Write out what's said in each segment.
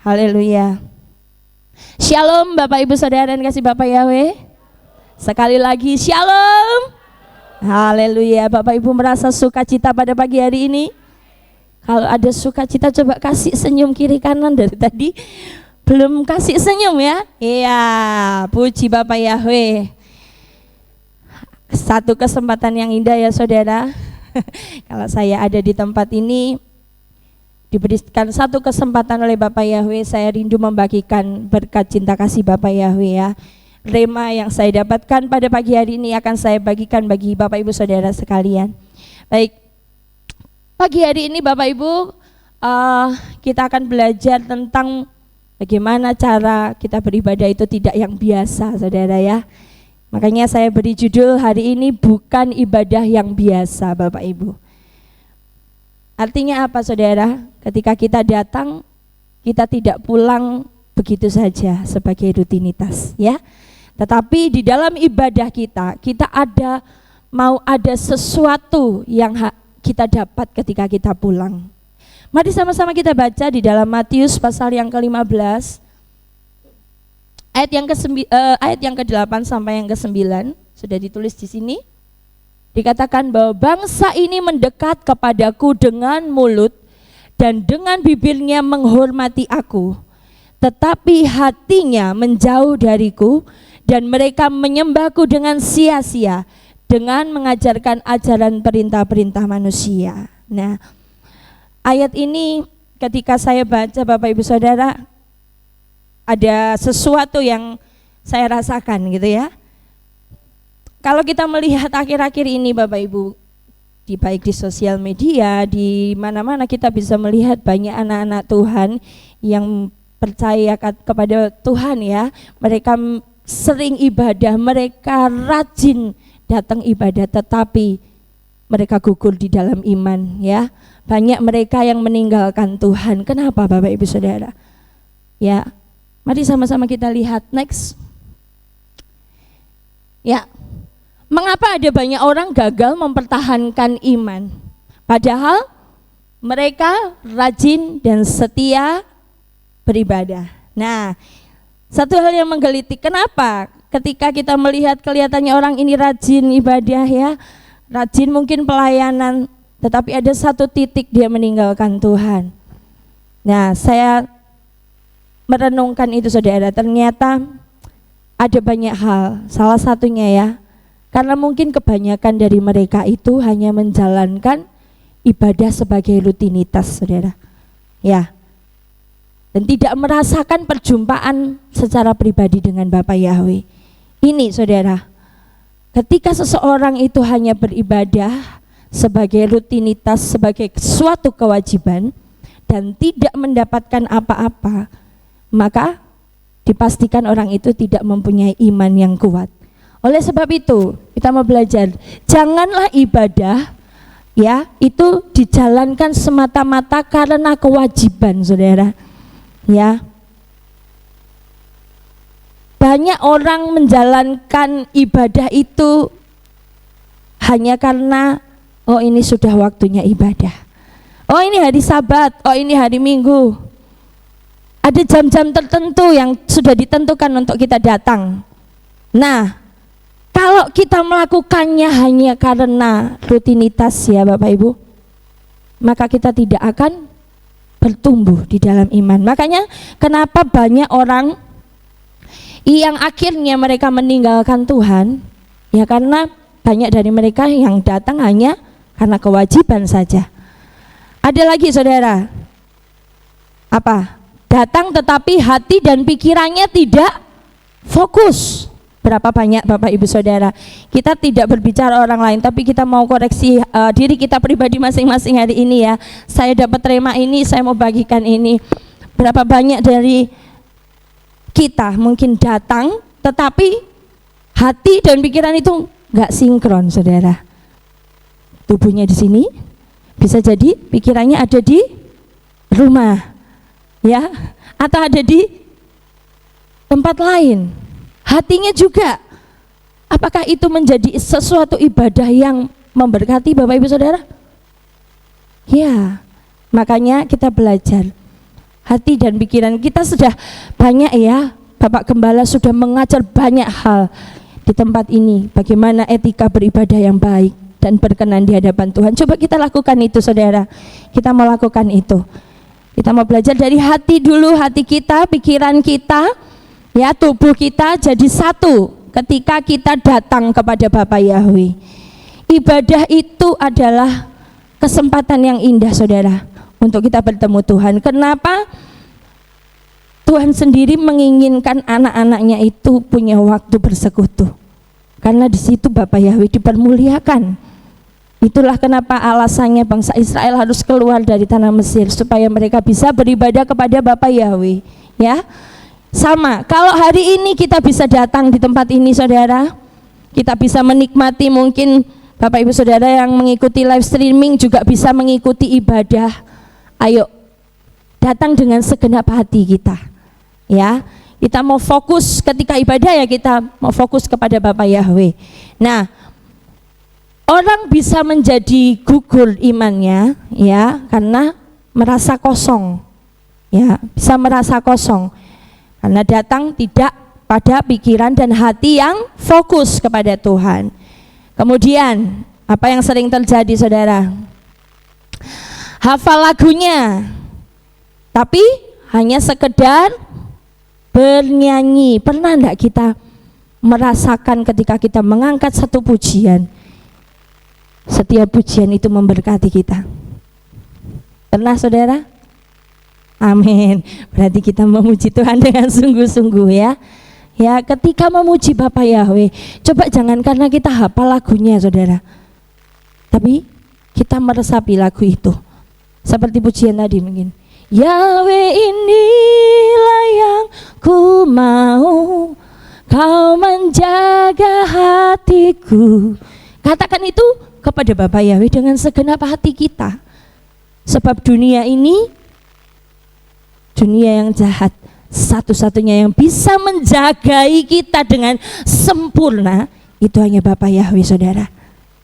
Haleluya. Shalom Bapak Ibu Saudara dan kasih Bapak Yahweh. Sekali lagi shalom. Haleluya. Bapak Ibu merasa sukacita pada pagi hari ini? Kalau ada sukacita coba kasih senyum kiri kanan, dari tadi belum kasih senyum ya. Iya, puji Bapak Yahweh. Satu kesempatan yang indah ya saudara. Kalau saya ada di tempat ini, diberikan satu kesempatan oleh Bapak Yahweh, saya rindu membagikan berkat cinta kasih Bapak Yahweh ya. Rema yang saya dapatkan pada pagi hari ini akan saya bagikan bagi Bapak Ibu Saudara sekalian. Baik, pagi hari ini Bapak Ibu kita akan belajar tentang bagaimana cara kita beribadah itu tidak yang biasa saudara ya. Makanya saya beri judul hari ini bukan ibadah yang biasa Bapak Ibu. Artinya apa saudara? Ketika kita datang, kita tidak pulang begitu saja sebagai rutinitas ya. Tetapi di dalam ibadah kita mau ada sesuatu yang kita dapat ketika kita pulang. Mari sama-sama kita baca di dalam Matius pasal yang ke-15 ayat yang ke-8 sampai yang ke-9 sudah ditulis di sini. Dikatakan bahwa bangsa ini mendekat kepadaku dengan mulut dan dengan bibirnya menghormati aku, tetapi hatinya menjauh dariku, dan mereka menyembahku dengan sia-sia dengan mengajarkan ajaran perintah-perintah manusia. Nah, ayat ini ketika saya baca Bapak Ibu Saudara, ada sesuatu yang saya rasakan gitu ya. Kalau kita melihat akhir-akhir ini Bapak Ibu, baik di sosial media, di mana-mana kita bisa melihat banyak anak-anak Tuhan yang percaya kepada Tuhan ya. Mereka sering ibadah, mereka rajin datang ibadah, tetapi mereka gugur di dalam iman ya. Banyak mereka yang meninggalkan Tuhan. Kenapa Bapak Ibu Saudara? Ya, mari sama-sama kita lihat next. Ya, mengapa ada banyak orang gagal mempertahankan iman? Padahal mereka rajin dan setia beribadah. Nah, satu hal yang menggelitik, kenapa ketika kita melihat kelihatannya orang ini rajin ibadah ya, rajin mungkin pelayanan, tetapi ada satu titik dia meninggalkan Tuhan. Nah, saya merenungkan itu saudara, ternyata ada banyak hal, salah satunya ya, karena mungkin kebanyakan dari mereka itu hanya menjalankan ibadah sebagai rutinitas saudara ya, dan tidak merasakan perjumpaan secara pribadi dengan Bapak Yahweh. Ini saudara, ketika seseorang itu hanya beribadah sebagai rutinitas, sebagai suatu kewajiban dan tidak mendapatkan apa-apa, maka dipastikan orang itu tidak mempunyai iman yang kuat. Oleh sebab itu kita mau belajar, janganlah ibadah ya itu dijalankan semata-mata karena kewajiban saudara ya. Banyak orang menjalankan ibadah itu hanya karena oh ini sudah waktunya ibadah, oh ini hari Sabat, oh ini hari Minggu. Ada jam-jam tertentu yang sudah ditentukan untuk kita datang. Nah, kalau kita melakukannya hanya karena rutinitas ya Bapak Ibu, maka kita tidak akan bertumbuh di dalam iman. Makanya kenapa banyak orang yang akhirnya mereka meninggalkan Tuhan, ya karena banyak dari mereka yang datang hanya karena kewajiban saja. Ada lagi saudara, apa? Datang tetapi hati dan pikirannya tidak fokus. Berapa banyak Bapak Ibu Saudara, kita tidak berbicara orang lain, tapi kita mau koreksi diri kita pribadi masing-masing hari ini ya. Saya dapat rema ini, saya mau bagikan ini. Berapa banyak dari kita mungkin datang, tetapi hati dan pikiran itu nggak sinkron saudara. Tubuhnya di sini, bisa jadi pikirannya ada di rumah ya, atau ada di tempat lain. Hatinya juga, apakah itu menjadi sesuatu ibadah yang memberkati Bapak Ibu Saudara? Ya, makanya kita belajar hati dan pikiran kita. Sudah banyak ya, Bapak Gembala sudah mengajar banyak hal di tempat ini, bagaimana etika beribadah yang baik dan berkenan di hadapan Tuhan. Coba kita lakukan itu, saudara. Kita mau lakukan itu. Kita mau belajar dari hati dulu, hati kita, pikiran kita, ya, tubuh kita jadi satu ketika kita datang kepada Bapa Yahweh. Ibadah itu adalah kesempatan yang indah, saudara, untuk kita bertemu Tuhan. Kenapa? Tuhan sendiri menginginkan anak-anaknya itu punya waktu bersekutu, karena di situ Bapa Yahweh dipermuliakan. Itulah kenapa alasannya bangsa Israel harus keluar dari tanah Mesir, supaya mereka bisa beribadah kepada Bapa Yahweh. Ya, sama. Kalau hari ini kita bisa datang di tempat ini, saudara, kita bisa menikmati, mungkin Bapak Ibu Saudara yang mengikuti live streaming juga bisa mengikuti ibadah. Ayo datang dengan segenap hati kita, ya. Kita mau fokus ketika ibadah, ya kita mau fokus kepada Bapa Yahweh. Nah, orang bisa menjadi gugur imannya, ya, karena merasa kosong, ya, bisa merasa kosong karena datang tidak pada pikiran dan hati yang fokus kepada Tuhan. Kemudian apa yang sering terjadi, saudara? Hafal lagunya, tapi hanya sekedar bernyanyi. Pernah enggak kita merasakan ketika kita mengangkat satu pujian, setiap pujian itu memberkati kita? Pernah, saudara? Amin. Berarti kita memuji Tuhan dengan sungguh-sungguh, ya. Ya, ketika memuji Bapa Yahweh, coba jangan karena kita hafal lagunya, saudara, tapi kita meresapi lagu itu. Seperti pujian tadi mungkin, Yahweh inilah yang ku mau, kau menjaga hatiku. Katakan itu kepada Bapa Yahweh dengan segenap hati kita. Sebab dunia ini dunia yang jahat, satu-satunya yang bisa menjagai kita dengan sempurna itu hanya Bapa Yahweh, saudara.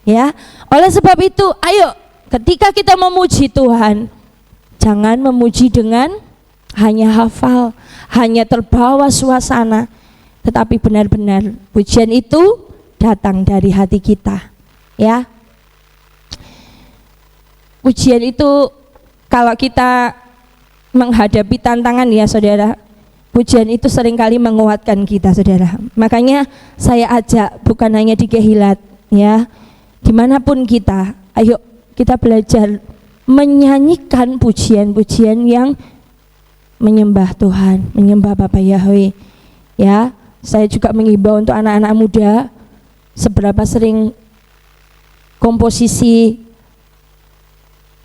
Ya, oleh sebab itu, ayo ketika kita memuji Tuhan, jangan memuji dengan hanya hafal, hanya terbawa suasana, tetapi benar-benar pujian itu datang dari hati kita. Ya, pujian itu kalau kita menghadapi tantangan, ya saudara, pujian itu seringkali menguatkan kita, saudara. Makanya saya ajak, bukan hanya di Kehilat, ya, dimanapun kita, ayo kita belajar menyanyikan pujian-pujian yang menyembah Tuhan, menyembah Bapa Yahweh. Ya, saya juga mengimbau untuk anak-anak muda, seberapa sering komposisi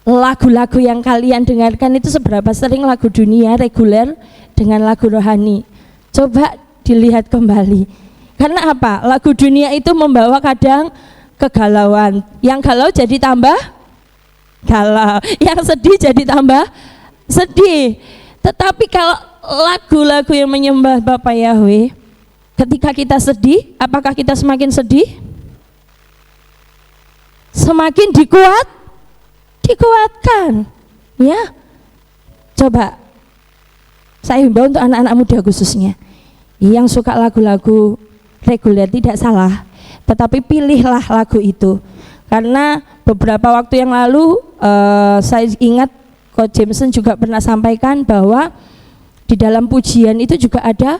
lagu-lagu yang kalian dengarkan itu seberapa sering lagu dunia reguler dengan lagu rohani. Coba dilihat kembali. Karena apa? Lagu dunia itu membawa kadang kegalauan. Yang galau jadi tambah galau, yang sedih jadi tambah sedih. Tetapi kalau lagu-lagu yang menyembah Bapa Yahweh, ketika kita sedih, apakah kita semakin sedih? Semakin dikuatkan, ya. Coba saya himbau untuk anak-anak muda khususnya yang suka lagu-lagu reguler, tidak salah, tetapi pilihlah lagu itu. Karena beberapa waktu yang lalu saya ingat Coach Jameson juga pernah sampaikan bahwa di dalam pujian itu juga ada,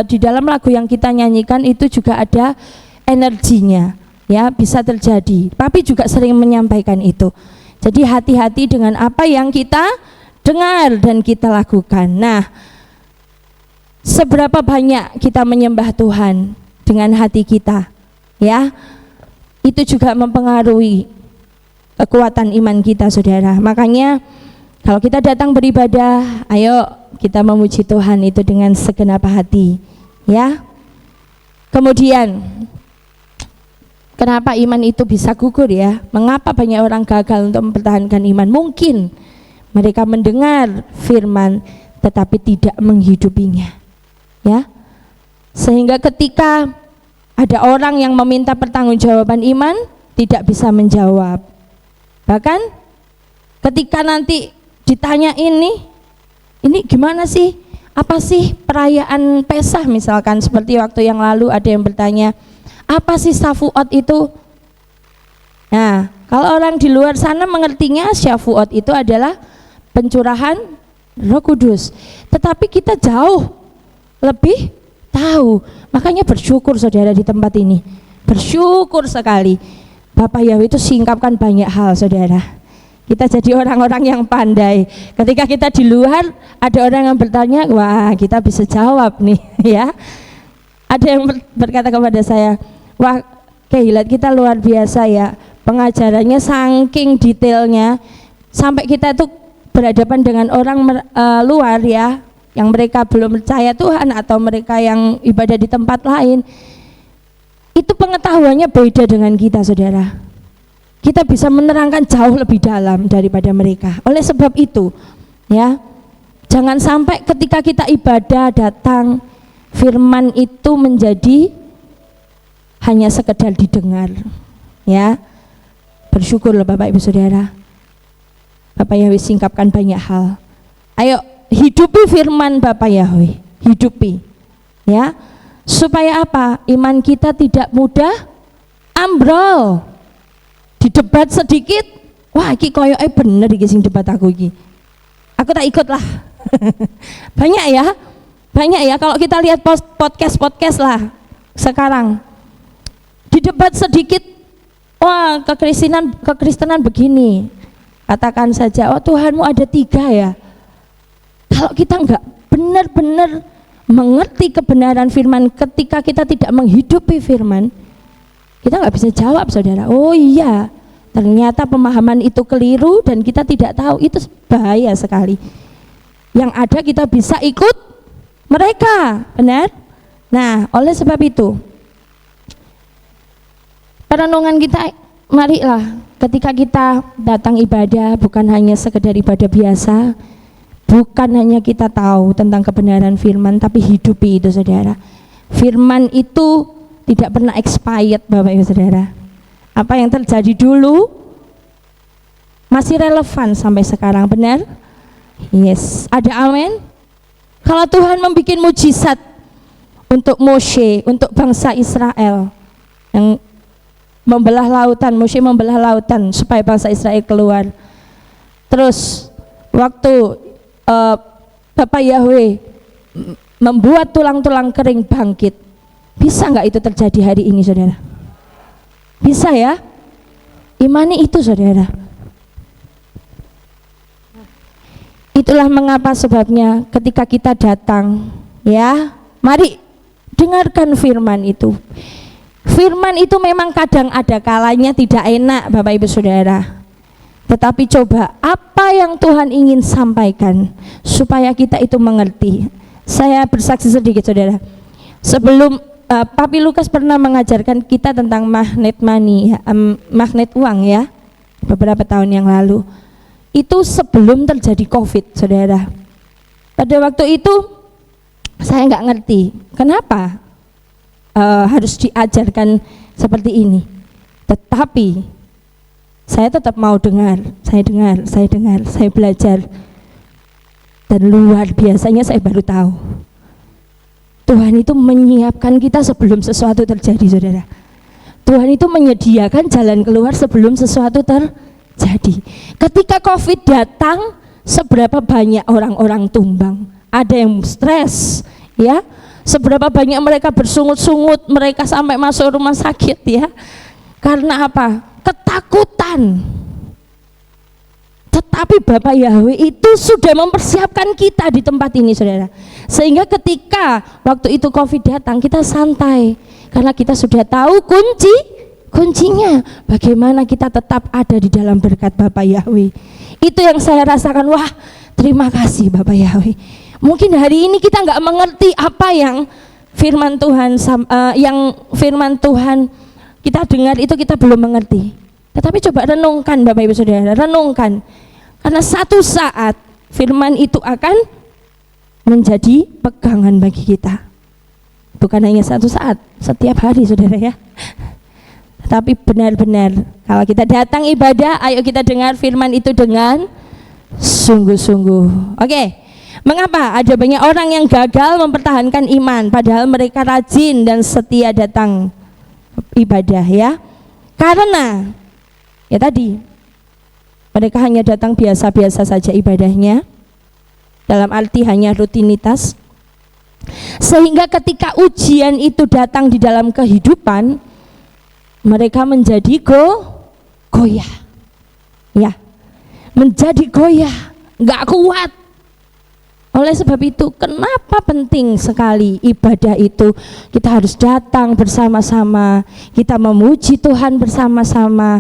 di dalam lagu yang kita nyanyikan itu juga ada energinya, ya, bisa terjadi. Papi juga sering menyampaikan itu. Jadi hati-hati dengan apa yang kita dengar dan kita lakukan. Nah, seberapa banyak kita menyembah Tuhan dengan hati kita, ya, itu juga mempengaruhi kekuatan iman kita, saudara. Makanya kalau kita datang beribadah, ayo kita memuji Tuhan itu dengan segenap hati, ya. Kemudian kenapa iman itu bisa gugur, ya? Mengapa banyak orang gagal untuk mempertahankan iman? Mungkin mereka mendengar firman tetapi tidak menghidupinya, ya. Sehingga ketika ada orang yang meminta pertanggungjawaban iman, tidak bisa menjawab. Bahkan ketika nanti ditanya ini ini gimana sih? Apa sih perayaan Pesah misalkan, seperti waktu yang lalu ada yang bertanya, apa sih Syafuot itu? Nah, kalau orang di luar sana mengertinya Syafuot itu adalah pencurahan Roh Kudus. Tetapi kita jauh lebih tahu. Makanya bersyukur saudara di tempat ini. Bersyukur sekali. Bapak Yahweh itu singkapkan banyak hal saudara. Kita jadi orang-orang yang pandai. Ketika kita di luar, ada orang yang bertanya, wah kita bisa jawab nih ya. Ada yang berkata kepada saya, wah Kehilat kita luar biasa ya. Pengajarannya saking detailnya, sampai kita itu berhadapan dengan orang luar ya, yang mereka belum percaya Tuhan atau mereka yang ibadah di tempat lain. Itu pengetahuannya beda dengan kita saudara. Kita bisa menerangkan jauh lebih dalam daripada mereka. Oleh sebab itu, ya, jangan sampai ketika kita ibadah datang, firman itu menjadi hanya sekedar didengar. Ya, bersyukurlah Bapak Ibu Saudara. Bapak Yahweh singkapkan banyak hal. Ayo hidupi firman Bapak Yahweh, hidupi. Ya, supaya apa? Iman kita tidak mudah ambrol. Di debat sedikit, wah iki koyoke bener iki sing debat aku iki. Aku tak ikut lah. Banyak ya kalau kita lihat podcast lah sekarang. Di debat sedikit, wah kekristenan begini. Katakan saja, oh Tuhanmu ada 3 ya. Kalau kita enggak benar-benar mengerti kebenaran firman, ketika kita tidak menghidupi firman, kita nggak bisa jawab saudara. Oh iya, ternyata pemahaman itu keliru dan kita tidak tahu. Itu bahaya sekali. Yang ada kita bisa ikut mereka, benar? Nah, oleh sebab itu perenungan kita, marilah ketika kita datang ibadah bukan hanya sekedar ibadah biasa, bukan hanya kita tahu tentang kebenaran firman, tapi hidupi itu saudara. Firman itu tidak pernah expired Bapak Ibu Saudara. Apa yang terjadi dulu masih relevan sampai sekarang, benar? Yes, ada amin. Kalau Tuhan membuat mujizat untuk Moshe, untuk bangsa Israel yang membelah lautan, Moshe membelah lautan supaya bangsa Israel keluar. Terus waktu Bapak Yahweh membuat tulang-tulang kering bangkit, bisa nggak itu terjadi hari ini saudara? Bisa ya? Imani itu saudara. Itulah mengapa sebabnya ketika kita datang, ya, mari dengarkan firman itu. Firman itu memang kadang ada kalanya tidak enak Bapak Ibu Saudara. Tetapi coba apa yang Tuhan ingin sampaikan supaya kita itu mengerti. Saya bersaksi sedikit saudara. Sebelum Papi Lukas pernah mengajarkan kita tentang magnet money, magnet uang ya, beberapa tahun yang lalu. Itu sebelum terjadi COVID, saudara. Pada waktu itu saya nggak ngerti kenapa harus diajarkan seperti ini. Tetapi saya tetap mau dengar, saya belajar. Dan luar biasanya saya baru tahu. Tuhan itu menyiapkan kita sebelum sesuatu terjadi saudara. Tuhan itu menyediakan jalan keluar sebelum sesuatu terjadi. Ketika COVID datang, seberapa banyak orang-orang tumbang, ada yang stres ya, seberapa banyak mereka bersungut-sungut, mereka sampai masuk rumah sakit ya. Karena apa? Ketakutan. Tetapi Bapak Yahweh itu sudah mempersiapkan kita di tempat ini saudara. Sehingga ketika waktu itu COVID datang, kita santai. Karena kita sudah tahu kuncinya. Bagaimana kita tetap ada di dalam berkat Bapak Yahweh. Itu yang saya rasakan, wah terima kasih Bapak Yahweh. Mungkin hari ini kita nggak mengerti apa yang firman Tuhan kita dengar itu kita belum mengerti. Tetapi coba renungkan Bapak Ibu Saudara, renungkan. Karena satu saat firman itu akan menjadi pegangan bagi kita. Bukan hanya satu saat, setiap hari saudara ya. Tetapi benar-benar kalau kita datang ibadah, ayo kita dengar firman itu dengan sungguh-sungguh. Oke, Mengapa ada banyak orang yang gagal mempertahankan iman padahal mereka rajin dan setia datang ibadah ya? Karena ya tadi mereka hanya datang biasa-biasa saja ibadahnya, dalam arti hanya rutinitas, sehingga ketika ujian itu datang di dalam kehidupan mereka menjadi goyah ya, menjadi goyah, nggak kuat. Oleh sebab itu, kenapa penting sekali ibadah itu? Kita harus datang bersama-sama, kita memuji Tuhan bersama-sama.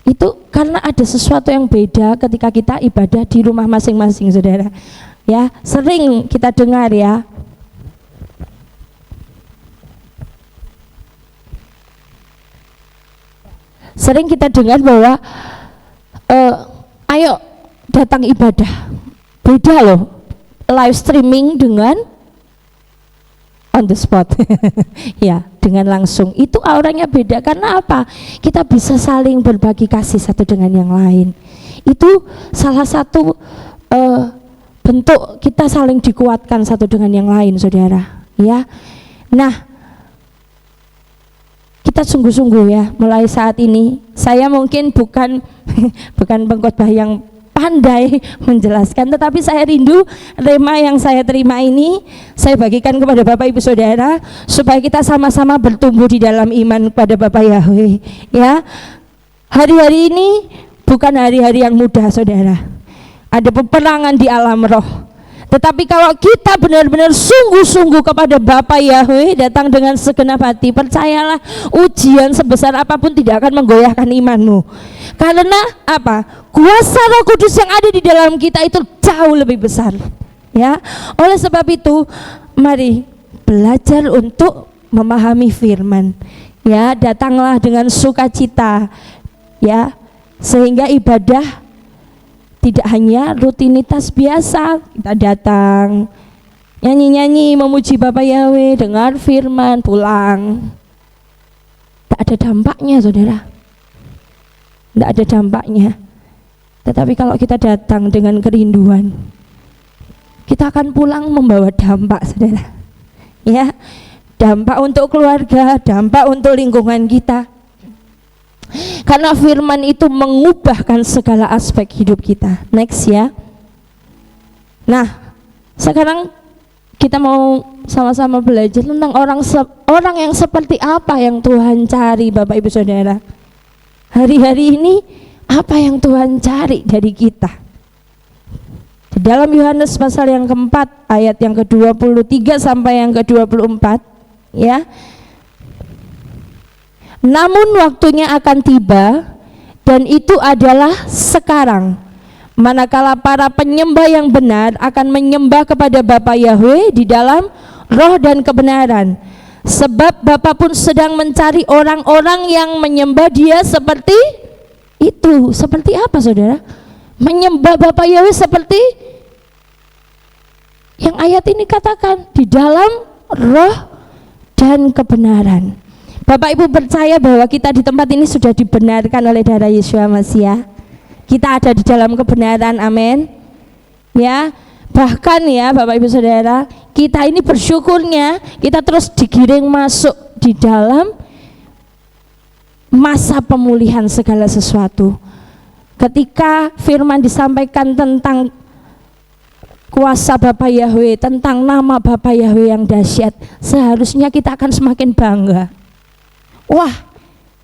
Itu karena ada sesuatu yang beda ketika kita ibadah di rumah masing-masing, saudara. Ya, sering kita dengar ya. Sering kita dengar bahwa ayo datang ibadah. Beda loh. Live streaming dengan on the spot ya, dengan langsung. Itu auranya beda. Karena apa? Kita bisa saling berbagi kasih satu dengan yang lain. Itu salah satu bentuk kita saling dikuatkan satu dengan yang lain, saudara ya. Nah, kita sungguh-sungguh ya, mulai saat ini saya mungkin bukan pengkhotbah yang pandai menjelaskan, tetapi saya rindu rema yang saya terima ini saya bagikan kepada Bapak Ibu Saudara supaya kita sama-sama bertumbuh di dalam iman kepada Bapak Yahweh ya. Hari-hari ini bukan hari-hari yang mudah, saudara. Ada peperangan di alam roh. Tetapi kalau kita benar-benar sungguh-sungguh kepada Bapa Yahweh, datang dengan segenap hati, percayalah ujian sebesar apapun tidak akan menggoyahkan imanmu. Karena apa? Kuasa Roh Kudus yang ada di dalam kita itu jauh lebih besar. Ya, oleh sebab itu, mari belajar untuk memahami firman. Ya, datanglah dengan sukacita. Ya, sehingga ibadah tidak hanya rutinitas biasa, kita datang nyanyi-nyanyi memuji Bapak Yahweh, dengar firman, pulang. Tidak ada dampaknya, saudara. Tidak ada dampaknya. Tetapi kalau kita datang dengan kerinduan, kita akan pulang membawa dampak, saudara. Ya, dampak untuk keluarga, dampak untuk lingkungan kita. Karena firman itu mengubahkan segala aspek hidup kita. Next ya. Nah, sekarang kita mau sama-sama belajar tentang orang yang seperti apa yang Tuhan cari, Bapak Ibu Saudara. Hari-hari ini apa yang Tuhan cari dari kita? Di dalam Yohanes pasal yang keempat ayat yang ke-23 sampai yang ke-24 ya. Namun waktunya akan tiba, dan itu adalah sekarang, manakala para penyembah yang benar akan menyembah kepada Bapa Yahweh di dalam roh dan kebenaran. Sebab Bapa pun sedang mencari orang-orang yang menyembah Dia seperti itu. Seperti apa, saudara? Menyembah Bapa Yahweh seperti yang ayat ini katakan, di dalam roh dan kebenaran. Bapak Ibu percaya bahwa kita di tempat ini sudah dibenarkan oleh darah Yeshua Masiah. Kita ada di dalam kebenaran, amin. Ya, bahkan ya Bapak Ibu Saudara, kita ini bersyukurnya kita terus digiring masuk di dalam masa pemulihan segala sesuatu. Ketika firman disampaikan tentang kuasa Bapa Yahweh, tentang nama Bapa Yahweh yang dahsyat, seharusnya kita akan semakin bangga. Wah,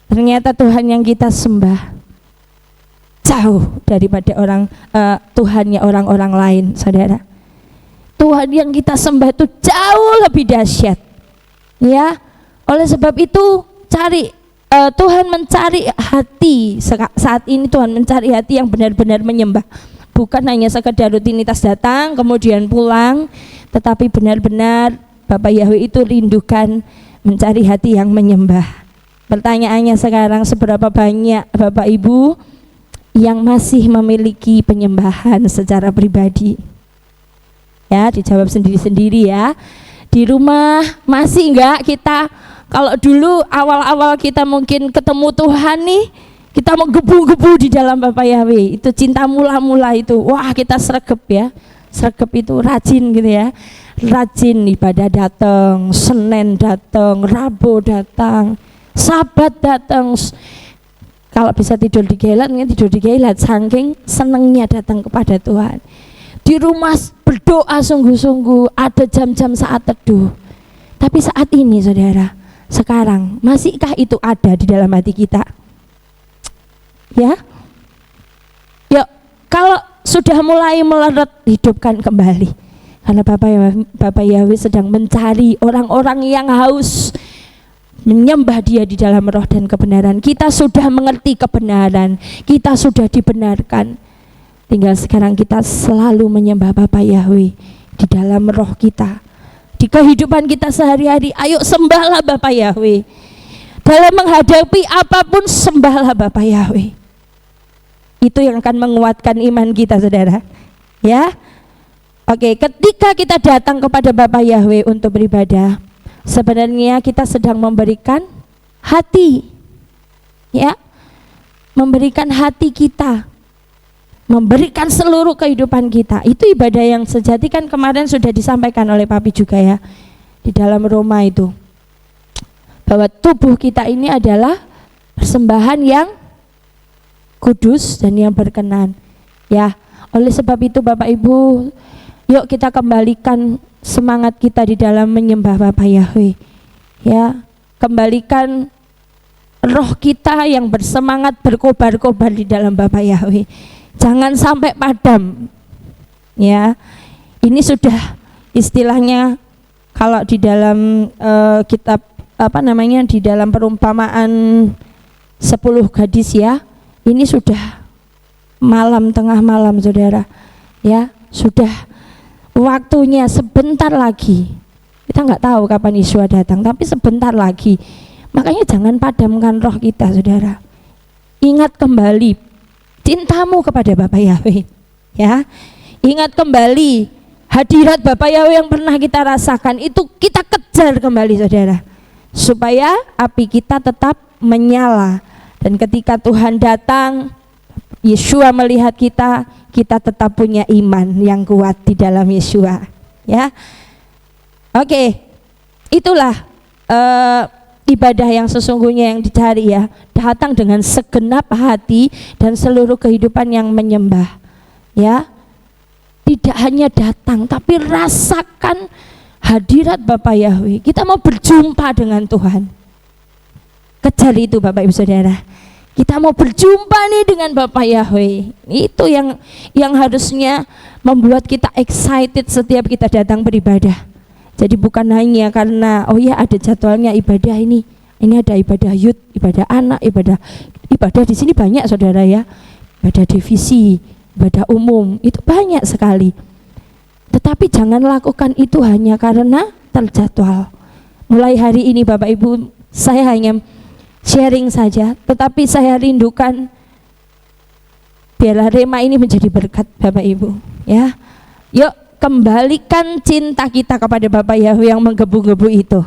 ternyata Tuhan yang kita sembah jauh daripada Tuhannya orang-orang lain, saudara. Tuhan yang kita sembah itu jauh lebih dahsyat. Ya, oleh sebab itu Tuhan mencari hati saat ini. Tuhan mencari hati yang benar-benar menyembah, bukan hanya sekedar rutinitas datang kemudian pulang, tetapi benar-benar Bapak Yahweh itu rindukan mencari hati yang menyembah. Pertanyaannya sekarang, seberapa banyak Bapak Ibu yang masih memiliki penyembahan secara pribadi? Ya, dijawab sendiri-sendiri ya. Di rumah masih enggak kita? Kalau dulu awal-awal kita mungkin ketemu Tuhan nih, kita menggebu-gebu di dalam Bapak Yahweh. Itu cinta mula-mula itu. Wah, kita sregep ya. sregep itu rajin gitu ya, rajin ibadah datang, Senin datang, Rabu datang, Sabat datang. Kalau bisa tidur di gelat, tidur di gelat, saking senengnya datang kepada Tuhan. Di rumah berdoa sungguh-sungguh, ada jam-jam saat teduh. Tapi saat ini saudara, sekarang masihkah itu ada di dalam hati kita? Ya, yuk kalau sudah mulai meleret, hidupkan kembali. Karena Bapak Yahweh sedang mencari orang-orang yang haus menyembah Dia di dalam roh dan kebenaran. Kita sudah mengerti kebenaran, kita sudah dibenarkan. Tinggal sekarang kita selalu menyembah Bapak Yahweh di dalam roh kita, di kehidupan kita sehari-hari. Ayo sembahlah Bapak Yahweh. Dalam menghadapi apapun, sembahlah Bapak Yahweh. Itu yang akan menguatkan iman kita, saudara. Ya, oke. Ketika kita datang kepada Bapak Yahweh untuk beribadah, sebenarnya kita sedang memberikan hati, ya, memberikan hati kita, memberikan seluruh kehidupan kita. Itu ibadah yang sejati, kan kemarin sudah disampaikan oleh Papi juga ya, di dalam Roma itu, bahwa tubuh kita ini adalah persembahan yang kudus dan yang berkenan. Ya, oleh sebab itu Bapak Ibu, yuk kita kembalikan semangat kita di dalam menyembah Bapak Yahweh. Ya, kembalikan roh kita yang bersemangat berkobar-kobar di dalam Bapak Yahweh. Jangan sampai padam. Ya, ini sudah istilahnya kalau di dalam kitab di dalam perumpamaan 10 gadis ya, ini sudah malam, tengah malam saudara. Ya, sudah waktunya sebentar lagi. Kita nggak tahu kapan Yesua datang, tapi sebentar lagi. Makanya jangan padamkan roh kita, saudara. Ingat kembali cintamu kepada Bapak Yahweh. Ya, ingat kembali hadirat Bapak Yahweh yang pernah kita rasakan. Itu kita kejar kembali, saudara, supaya api kita tetap menyala. Dan ketika Tuhan datang, Yesua melihat kita, kita tetap punya iman yang kuat di dalam Yesua. Ya, oke, itulah ibadah yang sesungguhnya yang dicari ya. Datang dengan segenap hati dan seluruh kehidupan yang menyembah. Ya, tidak hanya datang, tapi rasakan hadirat Bapak Yahweh. Kita mau berjumpa dengan Tuhan. Kejar itu Bapak Ibu Saudara. Kita mau berjumpa nih dengan Bapak Yahweh. Itu yang harusnya membuat kita excited setiap kita datang beribadah. Jadi bukan hanya karena oh ya ada jadwalnya ibadah ini ada ibadah youth, ibadah anak, ibadah di sini banyak saudara ya. Ibadah divisi, ibadah umum, itu banyak sekali. Tetapi jangan lakukan itu hanya karena terjadwal. Mulai hari ini Bapak Ibu, saya hanya sharing saja, tetapi saya rindukan biarlah Rema ini menjadi berkat Bapak Ibu ya. Yuk kembalikan cinta kita kepada Bapak Yahweh yang menggebu-gebu itu.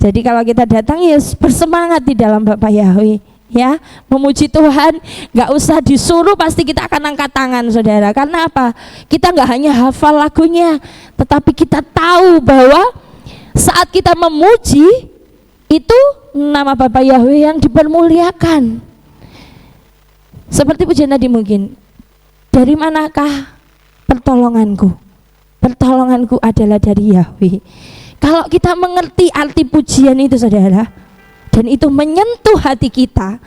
Jadi kalau kita datang ya bersemangat di dalam Bapak Yahweh ya, memuji Tuhan, nggak usah disuruh, pasti kita akan angkat tangan saudara. Karena apa? Kita nggak hanya hafal lagunya, tetapi kita tahu bahwa saat kita memuji itu nama Bapak Yahweh yang dipermuliakan. Seperti pujian tadi mungkin, dari manakah pertolonganku? Pertolonganku adalah dari Yahweh. Kalau kita mengerti arti pujian itu saudara, dan itu menyentuh hati kita,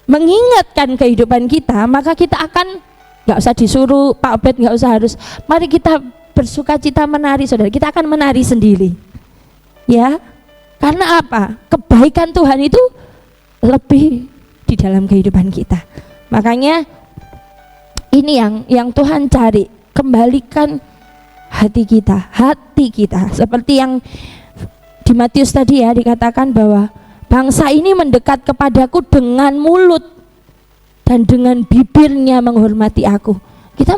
mengingatkan kehidupan kita, maka kita akan nggak usah disuruh Pak Obed, nggak usah harus. Mari kita bersuka cita menari saudara. Kita akan menari sendiri. Ya. Karena apa? Kebaikan Tuhan itu lebih di dalam kehidupan kita. Makanya ini yang Tuhan cari, kembalikan hati kita. Seperti yang di Matius tadi ya, dikatakan bahwa bangsa ini mendekat kepadaku dengan mulut dan dengan bibirnya menghormati aku. Kita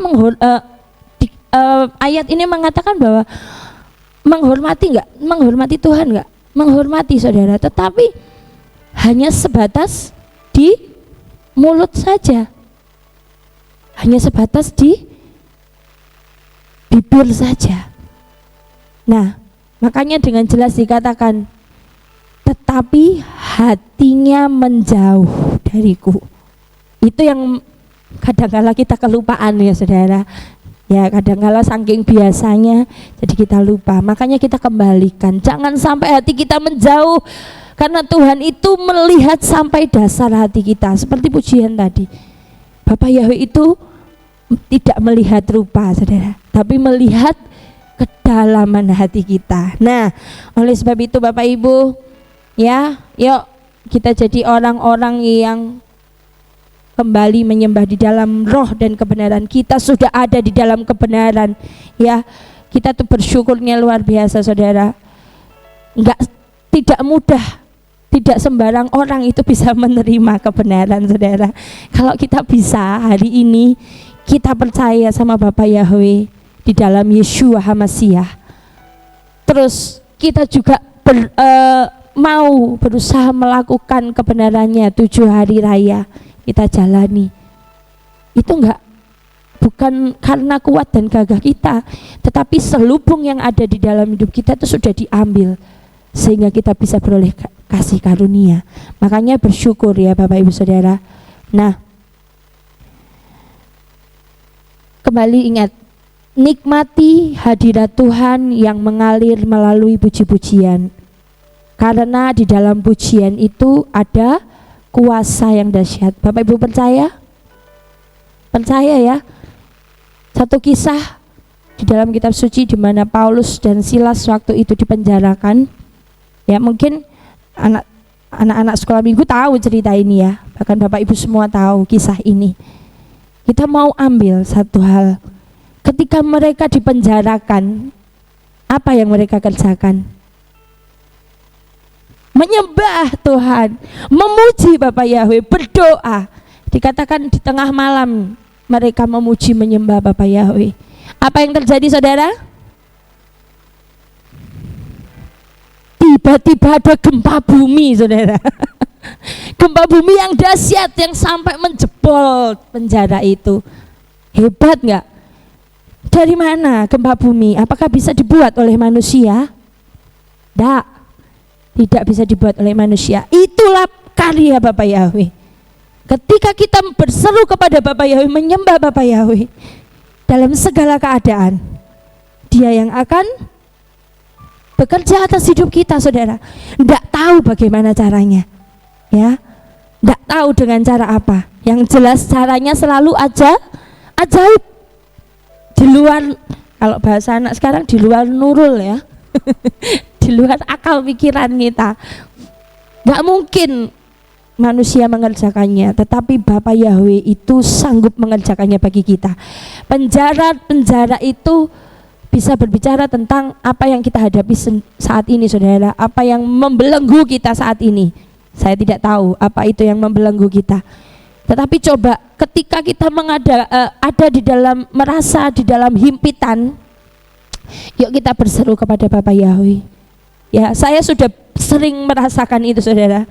ayat ini mengatakan bahwa menghormati Tuhan enggak? Menghormati saudara, tetapi hanya sebatas di mulut saja, hanya sebatas di bibir saja. Nah, makanya dengan jelas dikatakan, tetapi hatinya menjauh dariku. Itu yang kadang-kala kita kelupaan ya saudara. Ya kadang-kala saking biasanya jadi kita lupa. Makanya kita kembalikan. Jangan sampai hati kita menjauh, karena Tuhan itu melihat sampai dasar hati kita. Seperti pujian tadi, Bapa Yahweh itu tidak melihat rupa saudara, tapi melihat kedalaman hati kita. Nah, oleh sebab itu Bapak Ibu, ya, yuk kita jadi orang-orang yang kembali menyembah di dalam roh dan kebenaran. Kita sudah ada di dalam kebenaran, ya. Kita tuh bersyukurnya luar biasa saudara. Tidak mudah, tidak sembarang orang itu bisa menerima kebenaran saudara. Kalau kita bisa hari ini, kita percaya sama Bapa Yahweh di dalam Yeshua HaMasyiah, terus kita juga mau berusaha melakukan kebenarannya 7 hari raya kita jalani. Itu bukan karena kuat dan gagah kita, tetapi selubung yang ada di dalam hidup kita itu sudah diambil sehingga kita bisa beroleh kasih karunia. Makanya bersyukur ya Bapak Ibu Saudara. Nah, kembali ingat, nikmati hadirat Tuhan yang mengalir melalui puji-pujian, karena di dalam pujian itu ada kuasa yang dahsyat. Bapak Ibu percaya? Percaya ya. Satu kisah di dalam kitab suci di mana Paulus dan Silas waktu itu dipenjarakan. Ya mungkin anak-anak sekolah minggu tahu cerita ini ya. Bahkan Bapak Ibu semua tahu kisah ini. Kita mau ambil satu hal. Ketika mereka dipenjarakan, apa yang mereka kerjakan? Menyembah Tuhan, memuji Bapa Yahweh, berdoa. Dikatakan di tengah malam mereka memuji menyembah Bapa Yahweh. Apa yang terjadi saudara? Tiba-tiba ada gempa bumi saudara. Gempa bumi yang dahsyat yang sampai menjebol penjara itu. Hebat nggak? Dari mana gempa bumi? Apakah bisa dibuat oleh manusia? Tidak bisa dibuat oleh manusia. Itulah karya Bapa Yahweh. Ketika kita berseru kepada Bapa Yahweh, menyembah Bapa Yahweh dalam segala keadaan, Dia yang akan bekerja atas hidup kita saudara. Tidak tahu bagaimana caranya, ya, tidak tahu dengan cara apa. Yang jelas caranya selalu ajaib, di luar, kalau bahasa anak sekarang, di luar nurul ya. Di luar akal pikiran kita. Gak mungkin manusia mengerjakannya, tetapi Bapa Yahweh itu sanggup mengerjakannya bagi kita. Penjara itu bisa berbicara tentang apa yang kita hadapi saat ini saudara, apa yang membelenggu kita saat ini. Saya tidak tahu apa itu yang membelenggu kita, tetapi coba ketika kita ada di dalam, merasa di dalam himpitan, yuk kita berseru kepada Bapa Yahweh. Ya, saya sudah sering merasakan itu saudara.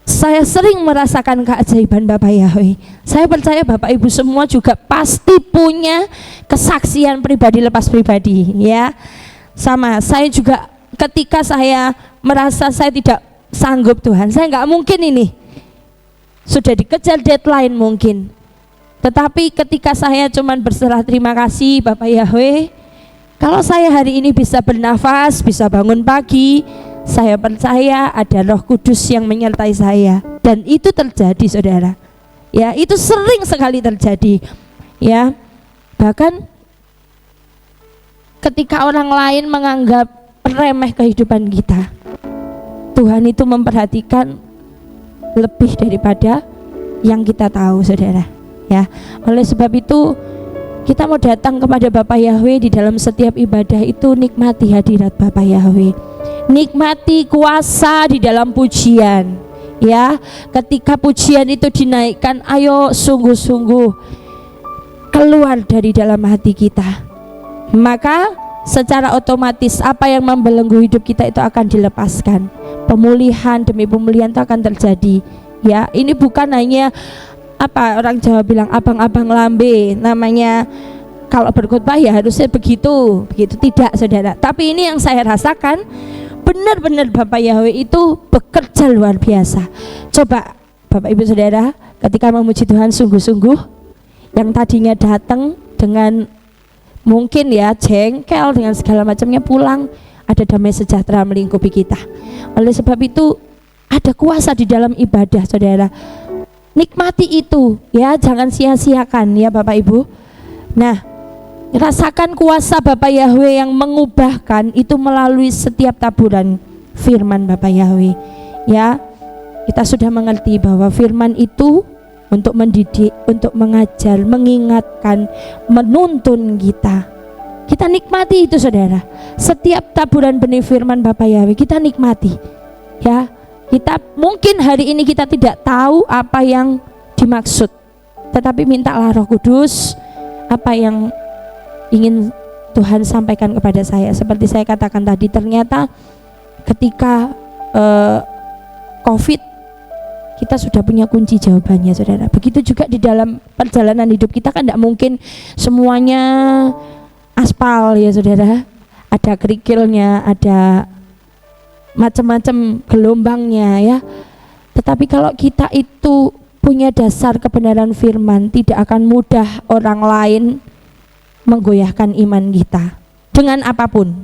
Saya sering merasakan keajaiban Bapa Yahweh. Saya percaya Bapak Ibu semua juga pasti punya kesaksian pribadi lepas pribadi ya. Sama, saya juga ketika saya merasa saya tidak sanggup Tuhan, saya nggak mungkin ini, sudah dikejar deadline mungkin. Tetapi ketika saya cuman berserah terima kasih Bapak Yahweh, kalau saya hari ini bisa bernafas, bisa bangun pagi, saya percaya ada Roh Kudus yang menyertai saya. Dan itu terjadi saudara. Ya, itu sering sekali terjadi. Ya, bahkan ketika orang lain menganggap remeh kehidupan kita, Tuhan itu memperhatikan lebih daripada yang kita tahu saudara. Ya, oleh sebab itu kita mau datang kepada Bapa Yahweh di dalam setiap ibadah itu, nikmati hadirat Bapa Yahweh, nikmati kuasa di dalam pujian. Ya, ketika pujian itu dinaikkan, ayo sungguh-sungguh keluar dari dalam hati kita, maka secara otomatis apa yang membelenggu hidup kita itu akan dilepaskan. Pemulihan demi pemulihan itu akan terjadi. Ya, ini bukan hanya apa orang Jawa bilang abang-abang lambe, namanya kalau berkhotbah ya harusnya begitu tidak saudara. Tapi ini yang saya rasakan, benar-benar Bapak Yahweh itu bekerja luar biasa. Coba Bapak Ibu Saudara, ketika memuji Tuhan sungguh-sungguh, yang tadinya datang dengan mungkin ya jengkel dengan segala macamnya, pulang ada damai sejahtera melingkupi kita. Oleh sebab itu ada kuasa di dalam ibadah saudara. Nikmati itu ya, jangan sia-siakan ya Bapak Ibu. Nah, rasakan kuasa Bapak Yahweh yang mengubahkan itu melalui setiap taburan firman Bapak Yahweh. Ya, kita sudah mengerti bahwa firman itu untuk mendidik, untuk mengajar, mengingatkan, menuntun kita. Kita nikmati itu saudara. Setiap taburan benih firman Bapak Yahweh kita nikmati. Ya, kita mungkin hari ini kita tidak tahu apa yang dimaksud, tetapi mintalah Roh Kudus apa yang ingin Tuhan sampaikan kepada saya. Seperti saya katakan tadi, ternyata ketika COVID kita sudah punya kunci jawabannya saudara. Begitu juga di dalam perjalanan hidup kita, kan tidak mungkin semuanya aspal ya saudara. Ada kerikilnya, ada macam-macam gelombangnya ya. Tetapi kalau kita itu punya dasar kebenaran firman, tidak akan mudah orang lain menggoyahkan iman kita dengan apapun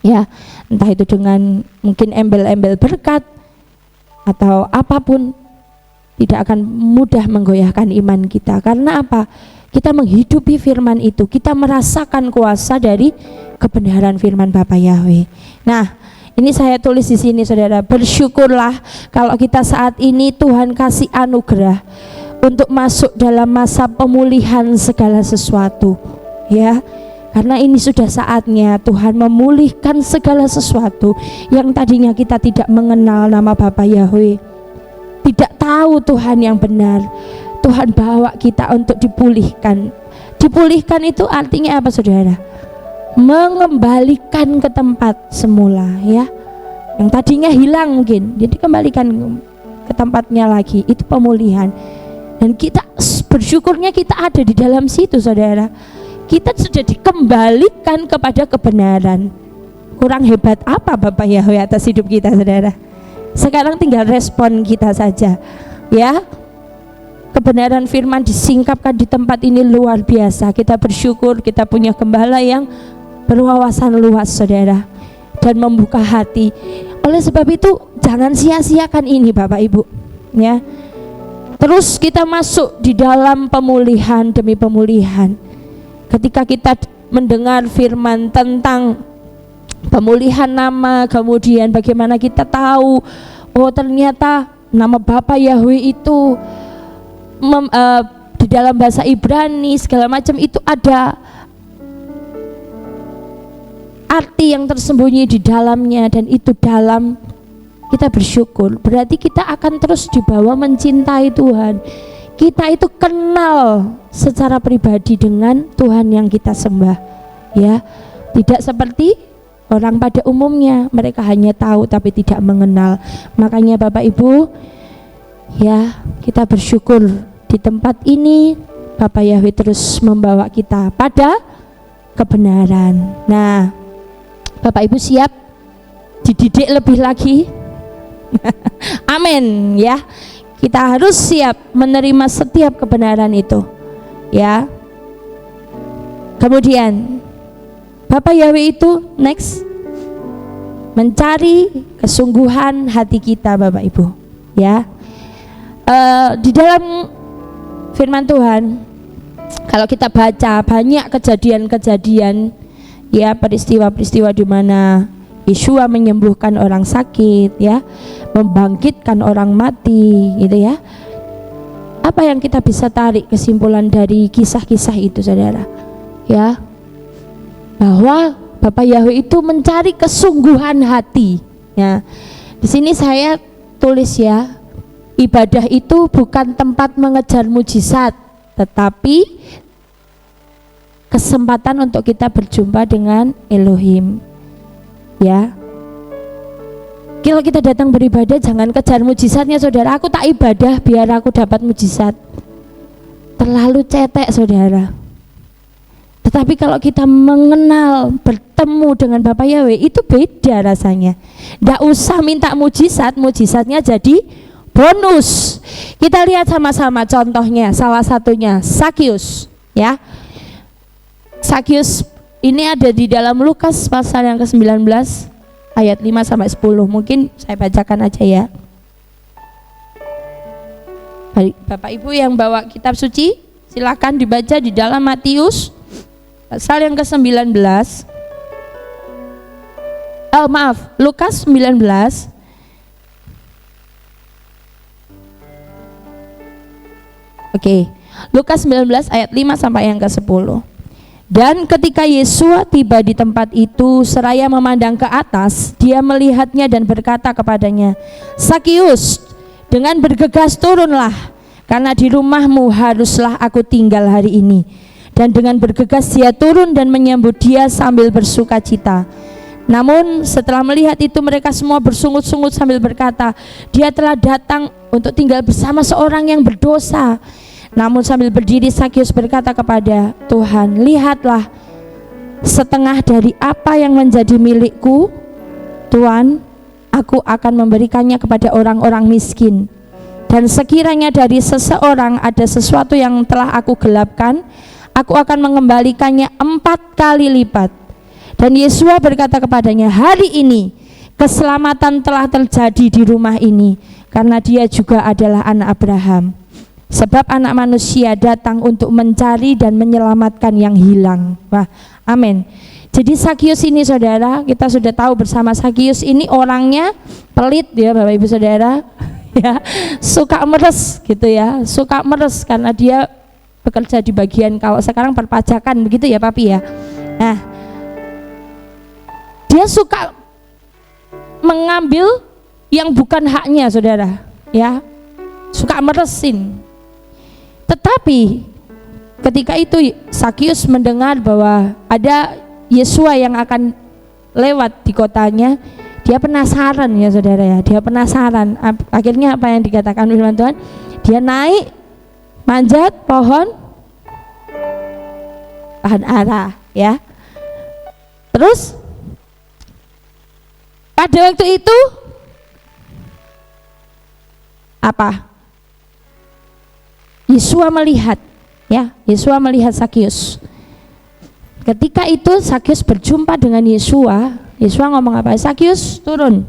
ya, entah itu dengan mungkin embel-embel berkat atau apapun, tidak akan mudah menggoyahkan iman kita. Karena apa? Kita menghidupi firman itu, kita merasakan kuasa dari kebenaran firman Bapak Yahweh. Nah, ini saya tulis di sini saudara, bersyukurlah kalau kita saat ini Tuhan kasih anugerah untuk masuk dalam masa pemulihan segala sesuatu ya. Karena ini sudah saatnya Tuhan memulihkan segala sesuatu yang tadinya kita tidak mengenal nama Bapa Yahweh, tidak tahu Tuhan yang benar. Tuhan bawa kita untuk dipulihkan. Dipulihkan itu artinya apa saudara? Mengembalikan ke tempat semula ya. Yang tadinya hilang mungkin, jadi kembalikan ke tempatnya lagi. Itu pemulihan. Dan kita bersyukurnya kita ada di dalam situ saudara. Kita sudah dikembalikan kepada kebenaran. Kurang hebat apa Bapak Yahweh atas hidup kita saudara? Sekarang tinggal respon kita saja ya. Kebenaran firman disingkapkan di tempat ini luar biasa. Kita bersyukur kita punya gembala yang berwawasan luas saudara, dan membuka hati. Oleh sebab itu jangan sia-siakan ini Bapak Ibu ya. Terus kita masuk di dalam pemulihan demi pemulihan. Ketika kita mendengar firman tentang pemulihan nama, kemudian bagaimana kita tahu oh ternyata nama Bapa Yahweh itu di dalam bahasa Ibrani segala macam itu ada arti yang tersembunyi di dalamnya, dan itu dalam. Kita bersyukur, berarti kita akan terus dibawa mencintai Tuhan. Kita itu kenal secara pribadi dengan Tuhan yang kita sembah ya. Tidak seperti orang pada umumnya, mereka hanya tahu tapi tidak mengenal. Makanya Bapak Ibu ya, kita bersyukur di tempat ini Bapak Yahweh terus membawa kita pada kebenaran. Nah, Bapak Ibu siap dididik lebih lagi? Amin ya. Kita harus siap menerima setiap kebenaran itu ya. Kemudian Bapak Yahweh itu next mencari kesungguhan hati kita Bapak Ibu ya. Di dalam firman Tuhan kalau kita baca banyak kejadian-kejadian ya, peristiwa-peristiwa di mana Yeshua menyembuhkan orang sakit ya, membangkitkan orang mati gitu ya. Apa yang kita bisa tarik kesimpulan dari kisah-kisah itu saudara ya? Bahwa Bapak Yahweh itu mencari kesungguhan hati ya. Di sini saya tulis ya, ibadah itu bukan tempat mengejar mujizat, tetapi kesempatan untuk kita berjumpa dengan Elohim ya. Kalau kita datang beribadah jangan kejar mujizatnya saudara. Aku tak ibadah biar aku dapat mujizat. Terlalu cetek saudara. Tetapi kalau kita mengenal, bertemu dengan Bapak Yahweh, itu beda rasanya. Nggak usah minta mujizat, mujizatnya jadi bonus. Kita lihat sama-sama contohnya, salah satunya Sakius, ya. Sakius ini ada di dalam Lukas pasal yang ke-19 ayat 5 sampai 10. Mungkin saya bacakan aja ya. Bapak Ibu yang bawa kitab suci, silakan dibaca di dalam Matius pasal yang ke-19. Lukas 19 Oke, Lukas 19 ayat 5 sampai yang ke-10. Dan ketika Yesua tiba di tempat itu, seraya memandang ke atas, dia melihatnya dan berkata kepadanya, Sakius, dengan bergegas turunlah, karena di rumahmu haruslah aku tinggal hari ini. Dan dengan bergegas dia turun dan menyambut dia sambil bersuka cita. Namun setelah melihat itu mereka semua bersungut-sungut sambil berkata, dia telah datang untuk tinggal bersama seorang yang berdosa. Namun sambil berdiri Sakius berkata kepada Tuhan, lihatlah, setengah dari apa yang menjadi milikku, Tuhan, aku akan memberikannya kepada orang-orang miskin. Dan sekiranya dari seseorang ada sesuatu yang telah aku gelapkan, aku akan mengembalikannya 4 kali lipat. Dan Yesua berkata kepadanya, hari ini keselamatan telah terjadi di rumah ini, karena dia juga adalah anak Abraham. Sebab anak manusia datang untuk mencari dan menyelamatkan yang hilang. Wah, amin. Jadi Sakius ini saudara, kita sudah tahu bersama Sakius ini orangnya pelit ya Bapak Ibu Saudara. Ya, suka meres gitu ya, suka meres karena dia bekerja di bagian kalau sekarang perpajakan begitu ya Papi ya. Nah, dia suka mengambil yang bukan haknya saudara, ya, suka meresin. Tetapi ketika itu Sakius mendengar bahwa ada Yesua yang akan lewat di kotanya, dia penasaran ya saudara ya, dia penasaran. Akhirnya apa yang dikatakan firman Tuhan? Dia naik manjat pohon ara ya. Terus pada waktu itu apa? Yesua melihat ya, Yesua melihat Sakius. Ketika itu Sakius berjumpa dengan Yesua, Yesua ngomong apa? Sakius turun,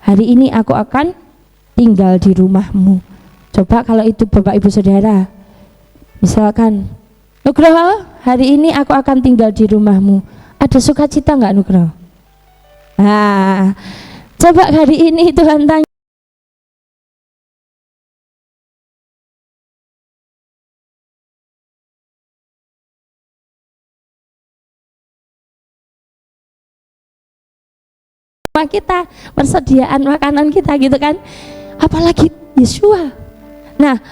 hari ini aku akan tinggal di rumahmu. Coba kalau itu Bapak Ibu Saudara, misalkan Nugroho, hari ini aku akan tinggal di rumahmu, ada sukacita nggak Nugroho? Nah, coba hari ini Tuhan tanya, kita, persediaan makanan kita gitu kan, apalagi Yesua. Nah,